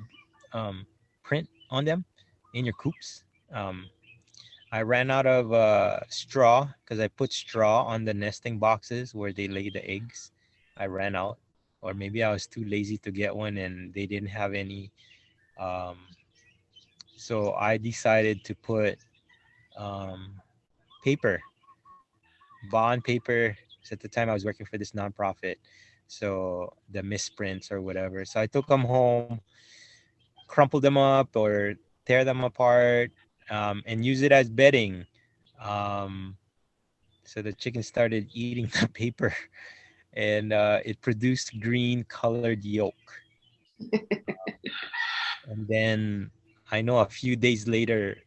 print on them in your coops. I ran out of straw because I put straw on the nesting boxes where they lay the eggs. I ran out, or maybe I was too lazy to get one and they didn't have any. Um, so I decided to put paper, bond paper. So at the time I was working for this nonprofit. So the misprints or whatever. So I took them home, crumpled them up or tear them apart, and use it as bedding. Um, so the chicken started eating the paper, and it produced green colored yolk. And then I know a few days later,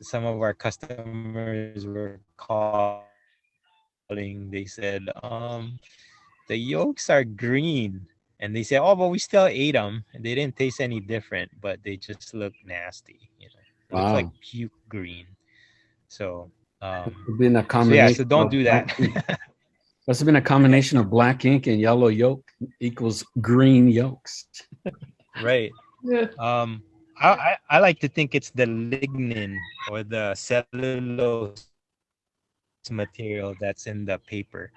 some of our customers were calling. They said, the yolks are green. And they said, oh, but we still ate them. And they didn't taste any different, but they just look nasty. It looked like puke green. Wow. So, It's been a so yeah, so combination don't do of that. black ink. Must have been a combination of black ink and yellow yolk equals green yolks. Right. Yeah. I like to think it's the lignin or the cellulose material that's in the paper.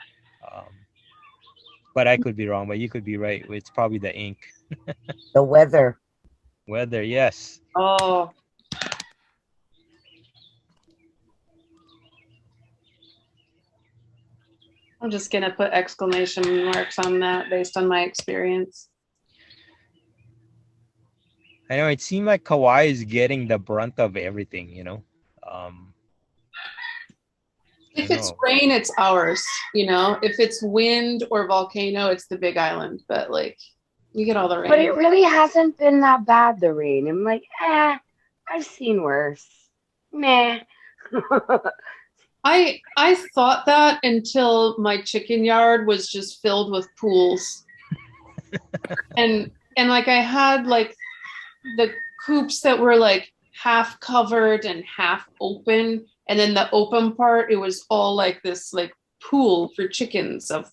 Um, but I could be wrong, but you could be right. It's probably the ink. The weather. Weather, yes. Oh, I'm just gonna put exclamation marks on that based on my experience. I know it seemed like Kauai is getting the brunt of everything. Um, I If don't it's know. rain, it's ours. If it's wind or volcano, it's the Big Island. But like, we get all the But rain. it really hasn't been that bad, the rain. I'm like, I've seen worse. Meh. I thought that until my chicken yard was just filled with pools. And like I had like the coops that were like half covered and half open, and then the open part it was all like this like pool for chickens of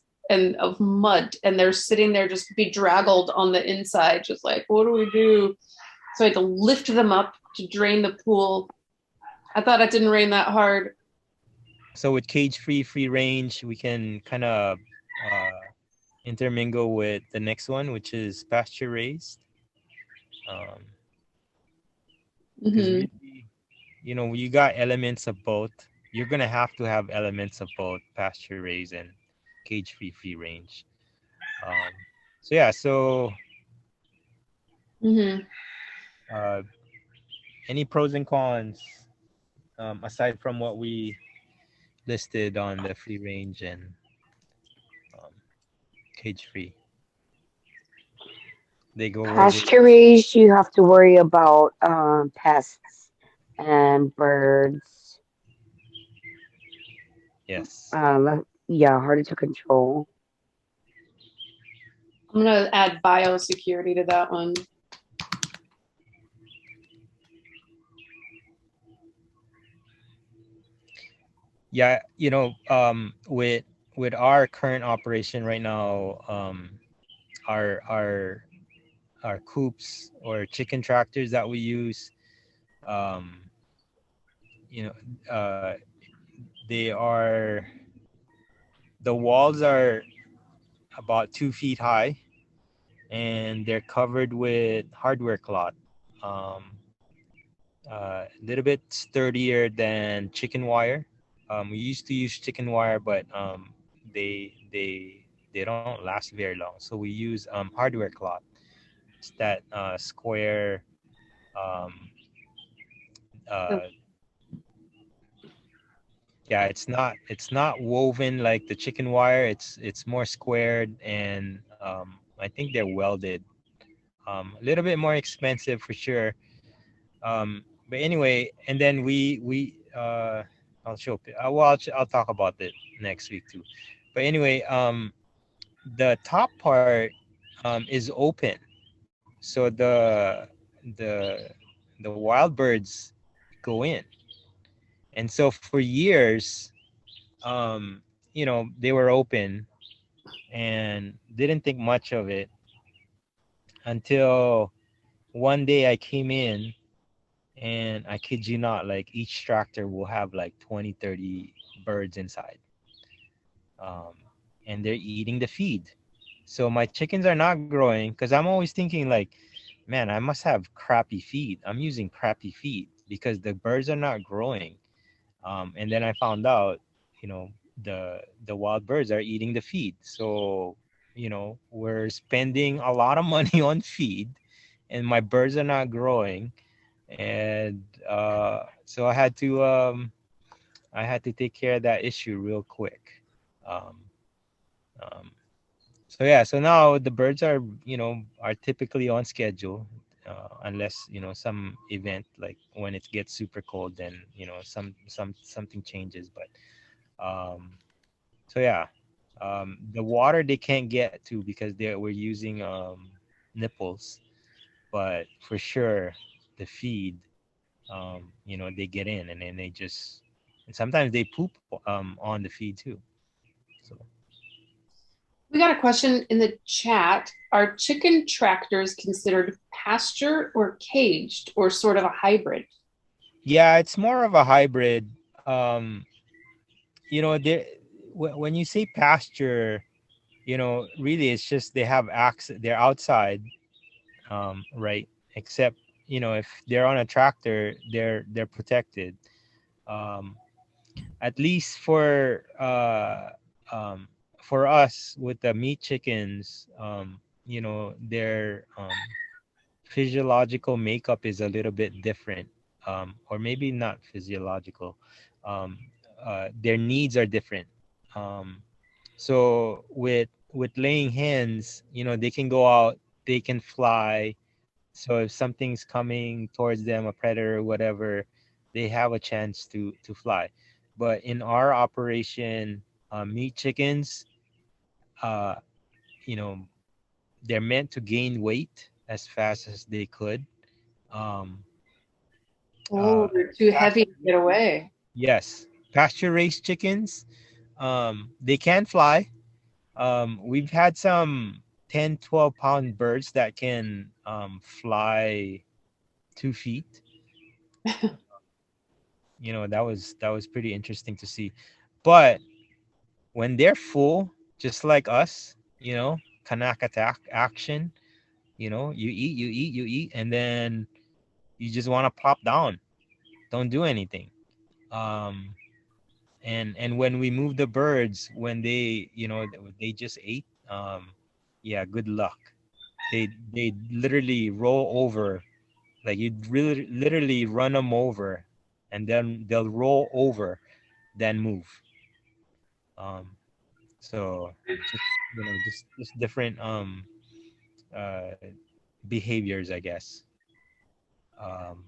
mud, and they're sitting there just bedraggled on the inside, just like, what do we do? So I had to lift them up to drain the pool. I thought it didn't rain that hard. So with cage-free, free range, we can kind of intermingle with the next one, which is pasture raised. Because Mhm. really, you got elements of both. You're gonna have to have elements of both pasture raised and cage-free, free range. Um, so yeah, so Mhm. uh, any pros and cons aside from what we listed on the free range and um, cage free? They go where they. Pasture raised, you have to worry about pests and birds. Yes. Yeah, harder to control. I'm gonna add biosecurity to that one. Yeah, with our current operation right now, our our our coops or chicken tractors that we use, um, you know, they are the walls are about 2 feet high, and they're covered with hardware cloth. A little bit sturdier than chicken wire. We used to use chicken wire, but they don't last very long. So we use hardware cloth. It's that square. Um, Oh, uh, yeah, it's not woven like the chicken wire. It's more squared, and I think they're welded. A little bit more expensive for sure. But anyway, and then I'll show. Well, I'll talk about it next week too. But anyway, the top part is open, so the the wild birds go in, and so for years, um, they were open and didn't think much of it until one day I came in, and I kid you not, like each tractor will have like 20, 30 birds inside, um, and they're eating the feed. So my chickens are not growing because I'm always thinking like, man, I must have crappy feed. I'm using crappy feed because the birds are not growing. And then I found out, you know, the wild birds are eating the feed. So, we're spending a lot of money on feed, and my birds are not growing. And so I had to take care of that issue real quick. Um, um, so yeah, so now the birds are typically on schedule, unless some event like when it gets super cold, then something changes. But um, so yeah, the water they can't get to because we're using nipples, but for sure the feed, they get in, and then and sometimes they poop on the feed too. So we got a question in the chat. Are chicken tractors considered pasture or caged or sort of a hybrid? yeah, it's more of a hybrid. Um, there when you say pasture, really it's just they have access. They're outside, right? Except if they're on a tractor, they're protected. Um, at least um, for us with the meat chickens, their physiological makeup is a little bit different, or maybe not physiological. Um, their needs are different. Um, so with laying hens, they can go out, they can fly. So if something's coming towards them, a predator, whatever, they have a chance to fly. But in our operation, meat chickens, uh, you know, they're meant to gain weight as fast as they could. Um, Oh, uh, they're too heavy to pasture, get away. yes, pasture raised chickens, they can fly. We've had some 10, 12 pound birds that can fly 2 feet. That was pretty interesting to see. But when they're full, just like us, kanak attack action, you eat, you eat, you eat, and then you just want to plop down, don't do anything. um and when we move the birds, when they just ate, yeah, good luck. They literally roll over, like you really literally run them over, and then they'll roll over, then move. um so just just different, uh behaviors, I guess. Um,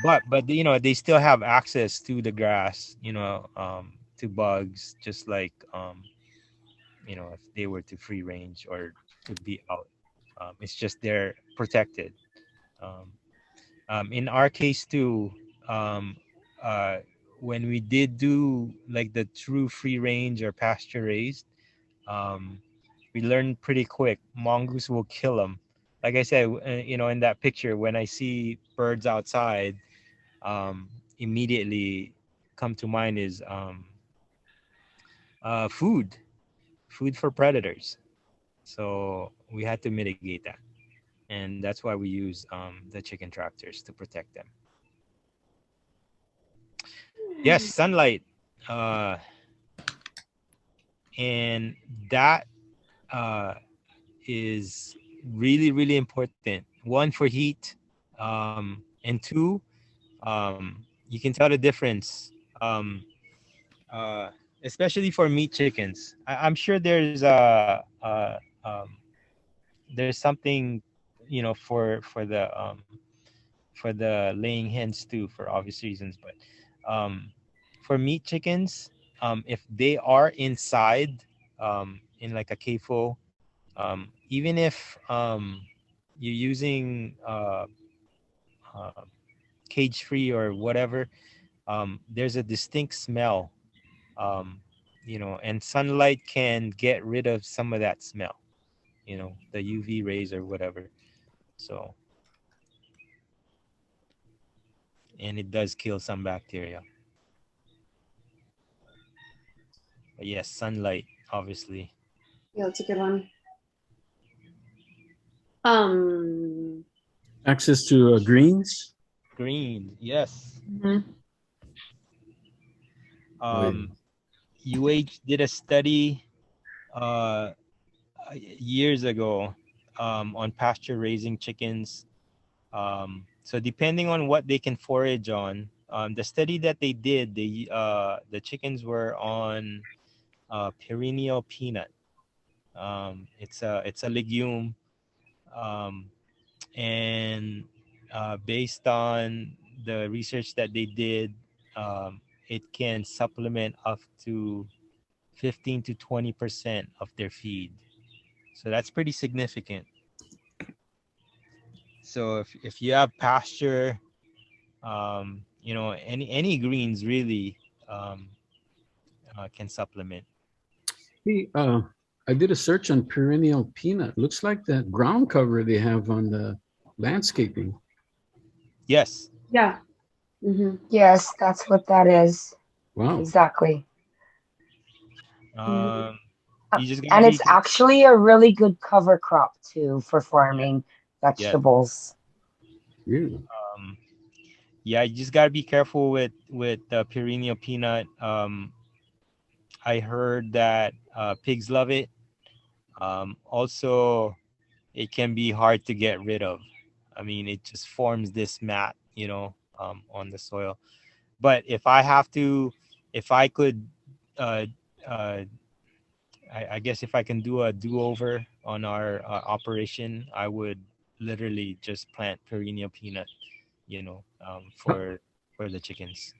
but they still have access to the grass, to bugs, just like if they were to free range or to be out. It's just they're protected. Um, in our case too, um, uh, when we did do like the true free range or pasture raised, um, we learned pretty quick. Mongoose will kill them. Like I said, in that picture, when I see birds outside, immediately come to mind is food for predators. So we had to mitigate that, and that's why we use the chicken tractors to protect them. Yes, sunlight, uh, and that uh, is really really important. One for heat, and two, you can tell the difference. Uh, Especially for meat chickens. I'm sure there's something, for the laying hens too, for obvious reasons. But um, for meat chickens, if they are inside, in like a CAFO, even if you're using uh, cage free or whatever, there's a distinct smell, um, and sunlight can get rid of some of that smell, the UV rays or whatever. So, and it does kill some bacteria. But yes, sunlight, obviously. Yeah, that's a good one. Um, Access to greens. Green, yes. mhm. Oh, yeah. UH did a study uh, years ago, on pasture raising chickens. So depending on what they can forage on, the study that they did, the chickens were on perennial peanut. It's a legume, um, and based on the research that they did, it can supplement up to 15 to 20% of their feed. So that's pretty significant. So if you have pasture, any greens really, um, can supplement. Hey, I did a search on perennial peanut. Looks like that ground cover they have on the landscaping. Yes. Yeah. Hmm. Yes, that's what that is. Wow. Exactly. Um, you just gotta And be it's actually a really good cover crop too for farming yes. vegetables. Really? Um, yeah, you just gotta be careful with perennial peanut. I heard that pigs love it. Also, it can be hard to get rid of. I mean, it just forms this mat, on the soil. But if I could, uh, uh, I guess if I can do a do-over on our operation, I would literally just plant perennial peanut, Uh, for the chickens.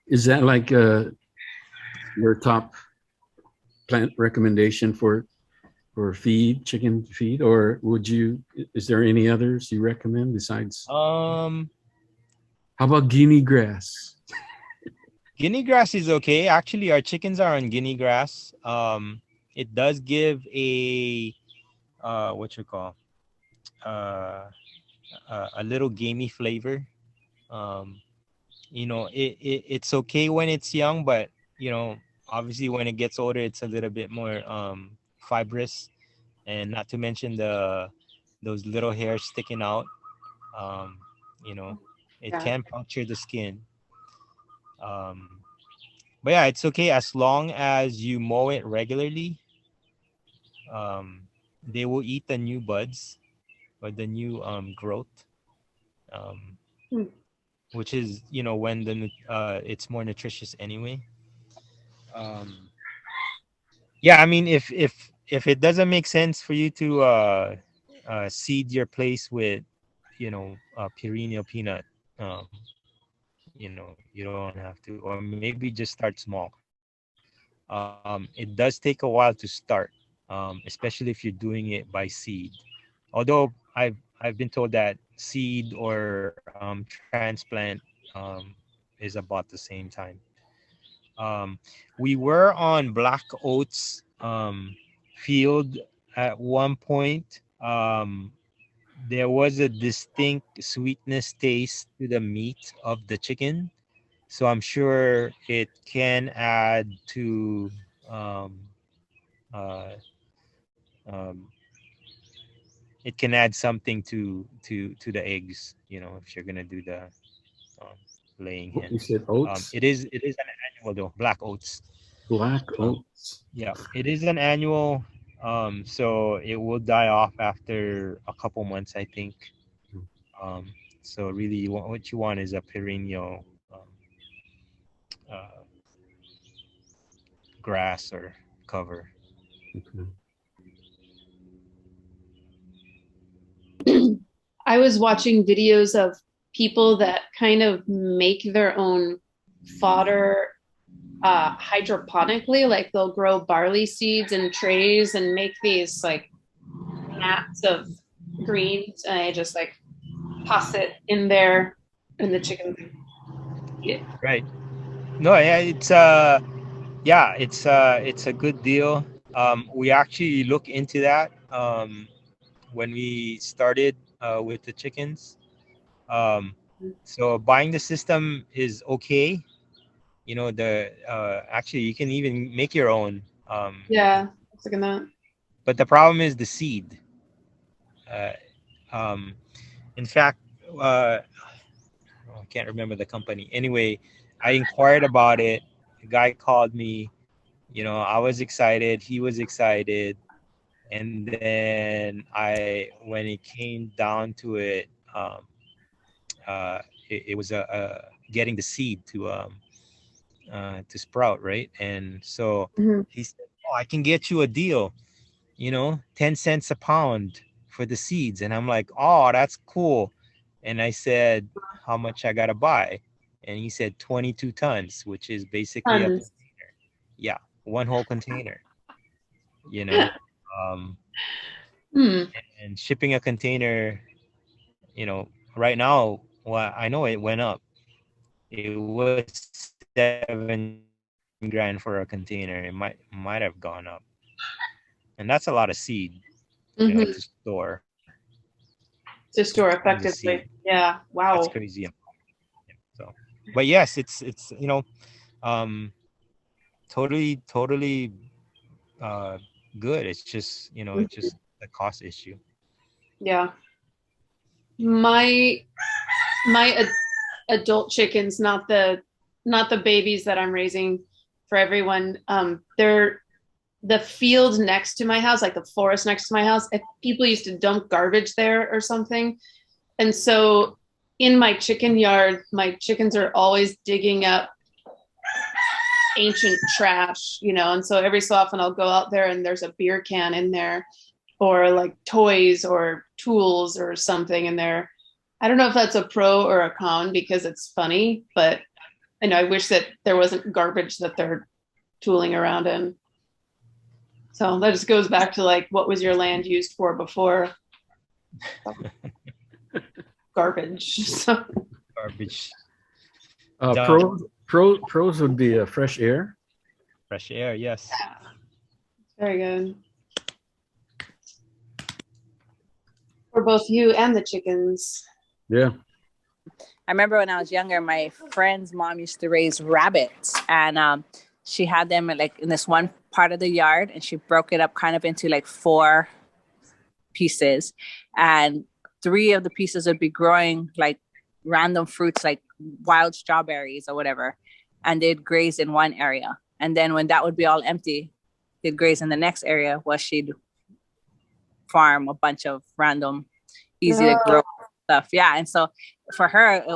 is that like your top plant recommendation for feed, chicken feed, or would you? Is there any others you recommend besides? Um, How about guinea grass? Guinea grass is okay. Actually, our chickens are on guinea grass. It does give a what you call uh, a little gamey flavor. Um, it's okay when it's young, but obviously when it gets older, it's a little bit more fibrous, and not to mention those little hairs sticking out. Um, you know, it Yeah. can puncture the skin. Um, but yeah, it's okay as long as you mow it regularly. Um, they will eat the new buds or the new growth, um, Hmm. which is when it's more nutritious anyway. Um, yeah, I mean, if it doesn't make sense for you to seed your place with, perennial peanut. You don't have to, or maybe just start small. It does take a while to start, especially if you're doing it by seed. Although I've been told that seed or transplant is about the same time. We were on black oats field at one point. There was a distinct sweetness taste to the meat of the chicken, so I'm sure it can add to uh, um, it can add something to the eggs. If you're gonna do the um, laying What you hens. said, oats? It is an annual though, black oats. Black Um, oats. yeah, it is an annual. So it will die off after a couple months, I think. Um, so really, what you want is a perennial uh, grass or cover. Okay. I was watching videos of people that kind of make their own fodder hydroponically, like they'll grow barley seeds in trays and make these like mats of greens, and I just like toss it in there and the chickens eat it. Right. No, it's a good deal. We actually look into that when we started with the chickens. So buying the system is okay. The actually you can even make your own. Yeah, let's look at that. But the problem is the seed. Uh, um, in fact, I can't remember the company. Anyway, I inquired about it. The guy called me. I was excited. He was excited. And then when it came down to it, it was getting the seed to sprout, right? And so Mhm. he said, "Oh, I can get you a deal, 10 cents a pound for the seeds." And I'm like, "Oh, that's cool." And I said, "How much I gotta buy?" And he said 22 tons, which is basically a Tons. container. Yeah, one whole container. You know, um, Hmm. and shipping a container, right now, well, I know it went up. It was 7 grand for a container. It might have gone up, and that's a lot of seed, to Mm-hmm. store. To The store seed. effectively. Yeah. That's Wow. crazy. So, but yes, it's um, totally uh, good. It's just it's Mhm. just a cost issue. Yeah. My adult chickens, not the babies that I'm raising for everyone. They're the field next to my house, like the forest next to my house. If people used to dump garbage there or something, and so in my chicken yard, my chickens are always digging up ancient trash, and so every so often I'll go out there and there's a beer can in there or like toys or tools or something in there. I don't know if that's a pro or a con because it's funny, but I wish that there wasn't garbage that they're tooling around in. So that just goes back to like, what was your land used for before? Garbage. So, Garbage, dump, Pros would be fresh air. fresh air. Yes. very good. For both you and the chickens. Yeah. I remember when I was younger, my friend's mom used to raise rabbits, and she had them like in this one part of the yard, and she broke it up kind of into like 4 pieces, and 3 of the pieces would be growing like random fruits, like wild strawberries or whatever, and they'd graze in one area, and then when that would be all empty, they'd graze in the next area where she'd farm a bunch of random, easy to grow stuff. Yeah, and so for her, it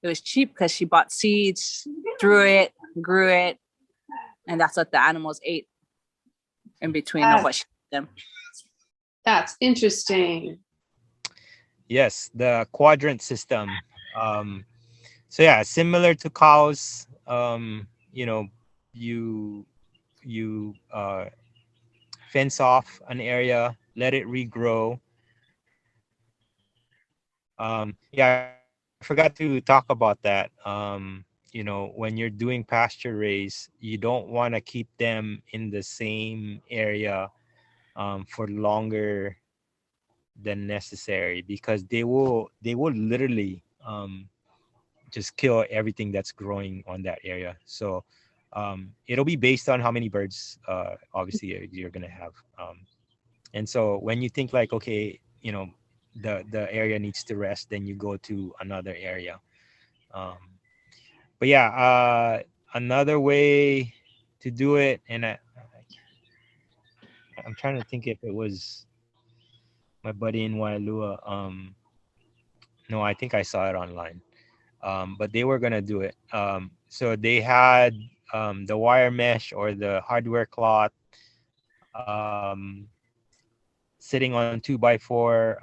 was cheap because she bought seeds, threw it, grew it, and that's what the animals ate in between of what she fed them. That's interesting. Yes, the quadrant system. So yeah, similar to cows. You know, you you fence off an area, let it regrow. Yeah, I forgot to talk about that. You know, when you're doing pasture raise, you don't want to keep them in the same area for longer than necessary, because they will literally just kill everything that's growing on that area. So it'll be based on how many birds obviously you're gonna have. And so when you think like, okay, you know, the area needs to rest, then you go to another area. um, but yeah, another way to do it, and I'm trying to think if it was my buddy in Wailua. No, I think I saw it online. But they were gonna do it. So they had the wire mesh or the hardware cloth sitting on 2x4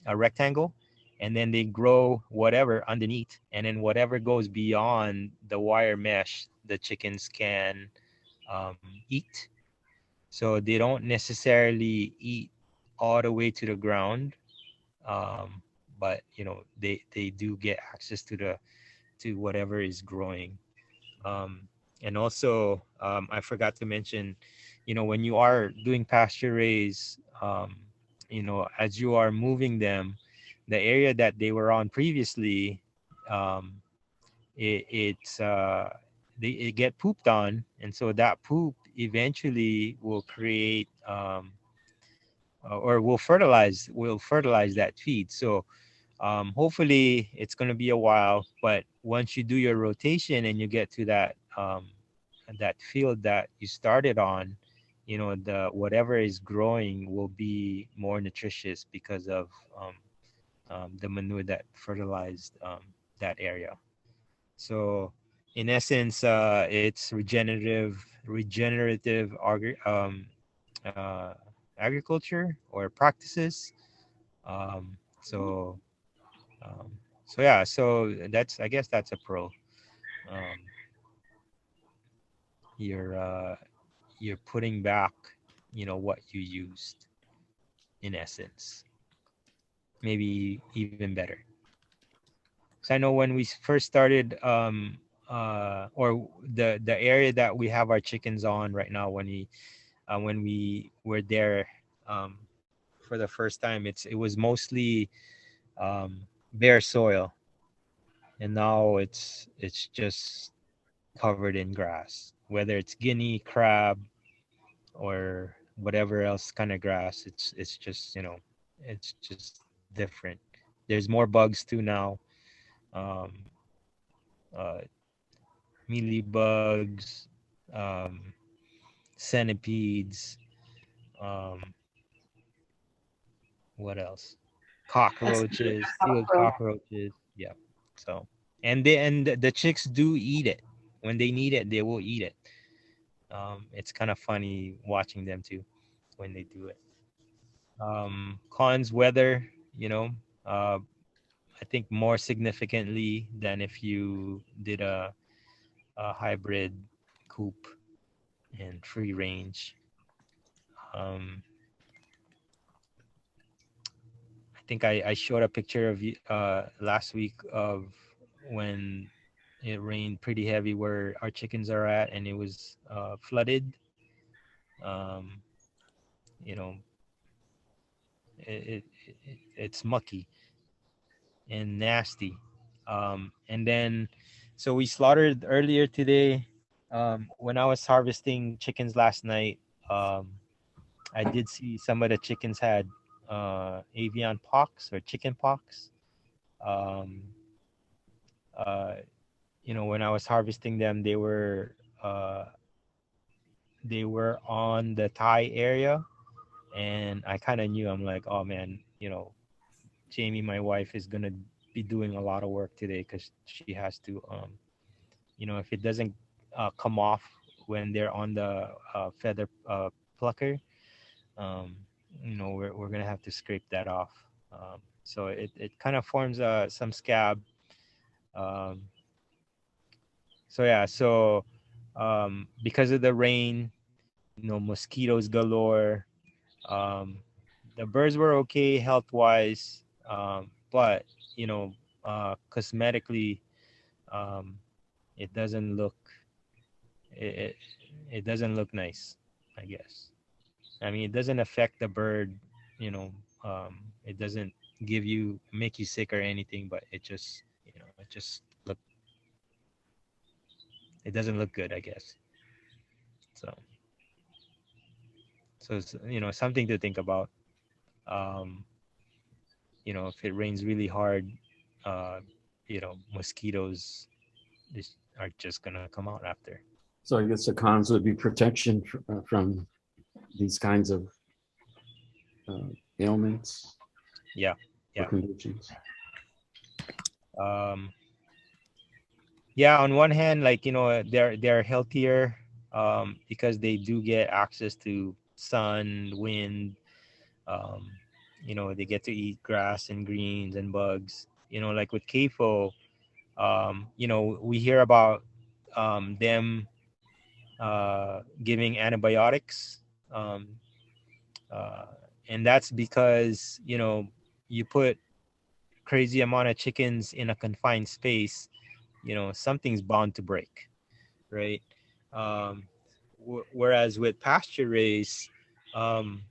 a rectangle, and then they grow whatever underneath, and then whatever goes beyond the wire mesh, the chickens can eat. So they don't necessarily eat all the way to the ground, um, but you know they do get access to whatever is growing. Um, and also, I forgot to mention, you know, when you are doing pasture raise, you know, as you are moving them, the area that they were on previously, um, it's it get pooped on, and so that poop eventually will create or will fertilize that feed. So hopefully it's going to be a while, but once you do your rotation and you get to that field that you started on, you know, the whatever is growing will be more nutritious because of the manure that fertilized that area. So in essence, it's uh, agriculture or practices. So so yeah, so that's, I guess that's a pro. Um, you're you're putting back, you know, what you used in essence, maybe even better. So I know when we first started, or the area that we have our chickens on right now, when we were there um, for the first time, it was mostly bare soil, and now it's just covered in grass, whether it's guinea crab or whatever else kind of grass. It's just, you know, it's just different. There's more bugs too now. um uh Mealybugs, um centipedes, um what else, That's cockroaches, field cockroaches. Yeah. So, and the chicks do eat it. When they need it, they will eat it. It's kind of funny watching them too when they do it. Cons, weather, you know, uh, I think more significantly than if you did a hybrid coop and free range. Um, I think I showed a picture of you last week of when it rained pretty heavy where our chickens are at, and it was flooded. Um, you know, it's mucky and nasty. And then, so we slaughtered earlier today. When I was harvesting chickens last night, um, I did see some of the chickens had avian pox or chicken pox. Um, uh, you know, when I was harvesting them, they were on the thigh area, and I kind of knew. I'm like, oh man, you know, Jamie, my wife, is gonna be doing a lot of work today because she has to, you know, if it doesn't come off when they're on the feather plucker, um, we're gonna have to scrape that off. So it kind of forms some scab. Um, so yeah, so because of the rain, mosquitoes galore. Um, the birds were okay health wise, but cosmetically, um, it doesn't look it, it it doesn't look nice, I guess. I mean, it doesn't affect the bird, you know. It doesn't make you sick or anything, but it doesn't look good, I guess. So it's something to think about. Um, if it rains really hard, uh, mosquitoes are just gonna come out after. So I guess the cons would be protection from these kinds of uh, ailments Yeah, or yeah. conditions. Um, yeah. On one hand, like they're healthier because they do get access to sun, wind. Um, they get to eat grass and greens and bugs. Like with CAFO, we hear about them giving antibiotics, uh, and that's because you put crazy amount of chickens in a confined space. Something's bound to break, right? um, Whereas with pasture raised, um,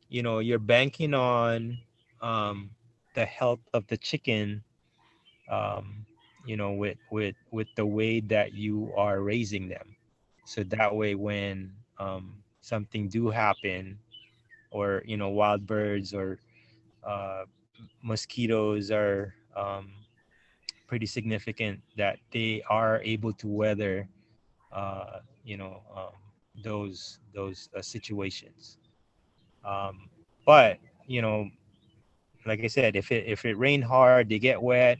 you're banking on um, the health of the chicken, um, with the way that you are raising them. So that way, when something do happen, or wild birds or uh, mosquitoes are pretty significant, that they are able to weather uh, you know um, those situations. um, but you know like I said, if it rained hard, they get wet,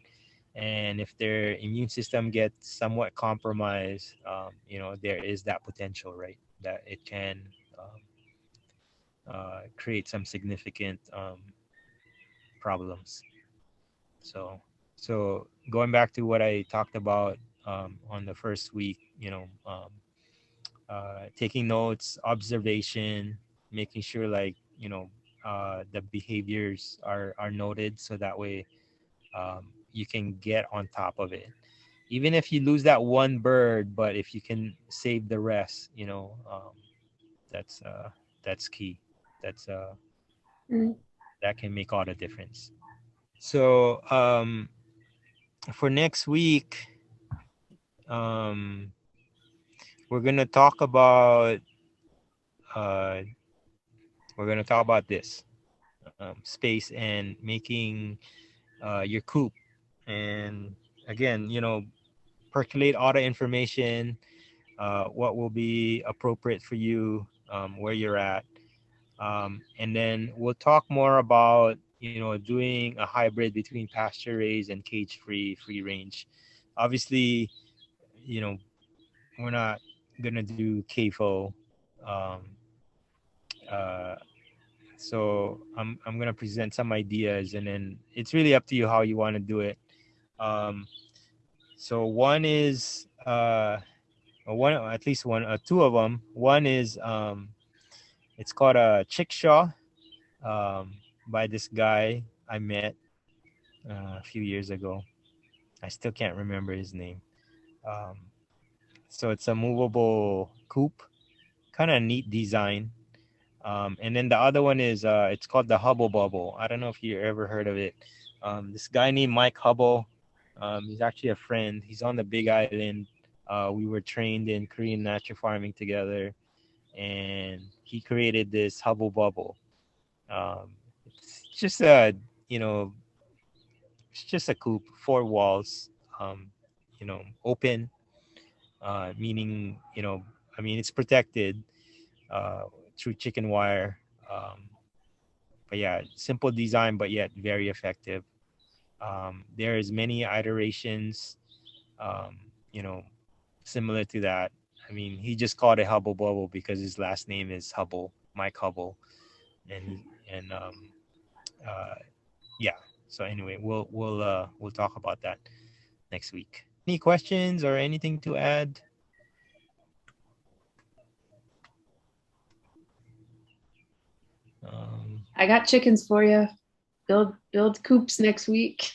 and if their immune system gets somewhat compromised, there is that potential, right, that it can create some significant problems. So so going back to what I talked about on the first week, taking notes, observation, making sure, like, the behaviors are noted, so that way you can get on top of it. Even if you lose that one bird, but if you can save the rest, that's that's key. That's Mm. that can make all the difference. So for next week, um, we're gonna talk about uh, this space and making your coop. And again, percolate all the information, what will be appropriate for you, where you're at. And then we'll talk more about, doing a hybrid between pasture raised and cage free range. Obviously, you know, we're not going to do CAFO. Um, uh, so I'm going to present some ideas, and then it's really up to you how you want to do it. Um, so one is, at least one, two of them. One is, it's called a chickshaw, by this guy I met a few years ago. I still can't remember his name. Um, so it's a movable coop, kind of neat design. And then the other one is, it's called the Hubble Bubble. I don't know if you ever heard of it. This guy named Mike Hubble. He's actually a friend. He's on the Big Island. We were trained in Korean natural farming together, and he created this Hubble Bubble. It's just a, you know, it's just a coop, four walls, open, meaning, I mean, it's protected uh, through chicken wire. But yeah, simple design, but yet very effective. There's many iterations, um, you know, similar to that. I mean, he just called it Hubble Bubble because his last name is Hubble, Mike Hubble. and uh, yeah. So anyway, we'll talk about that next week. Any questions or anything to add? I got chickens for you. Build coops next week.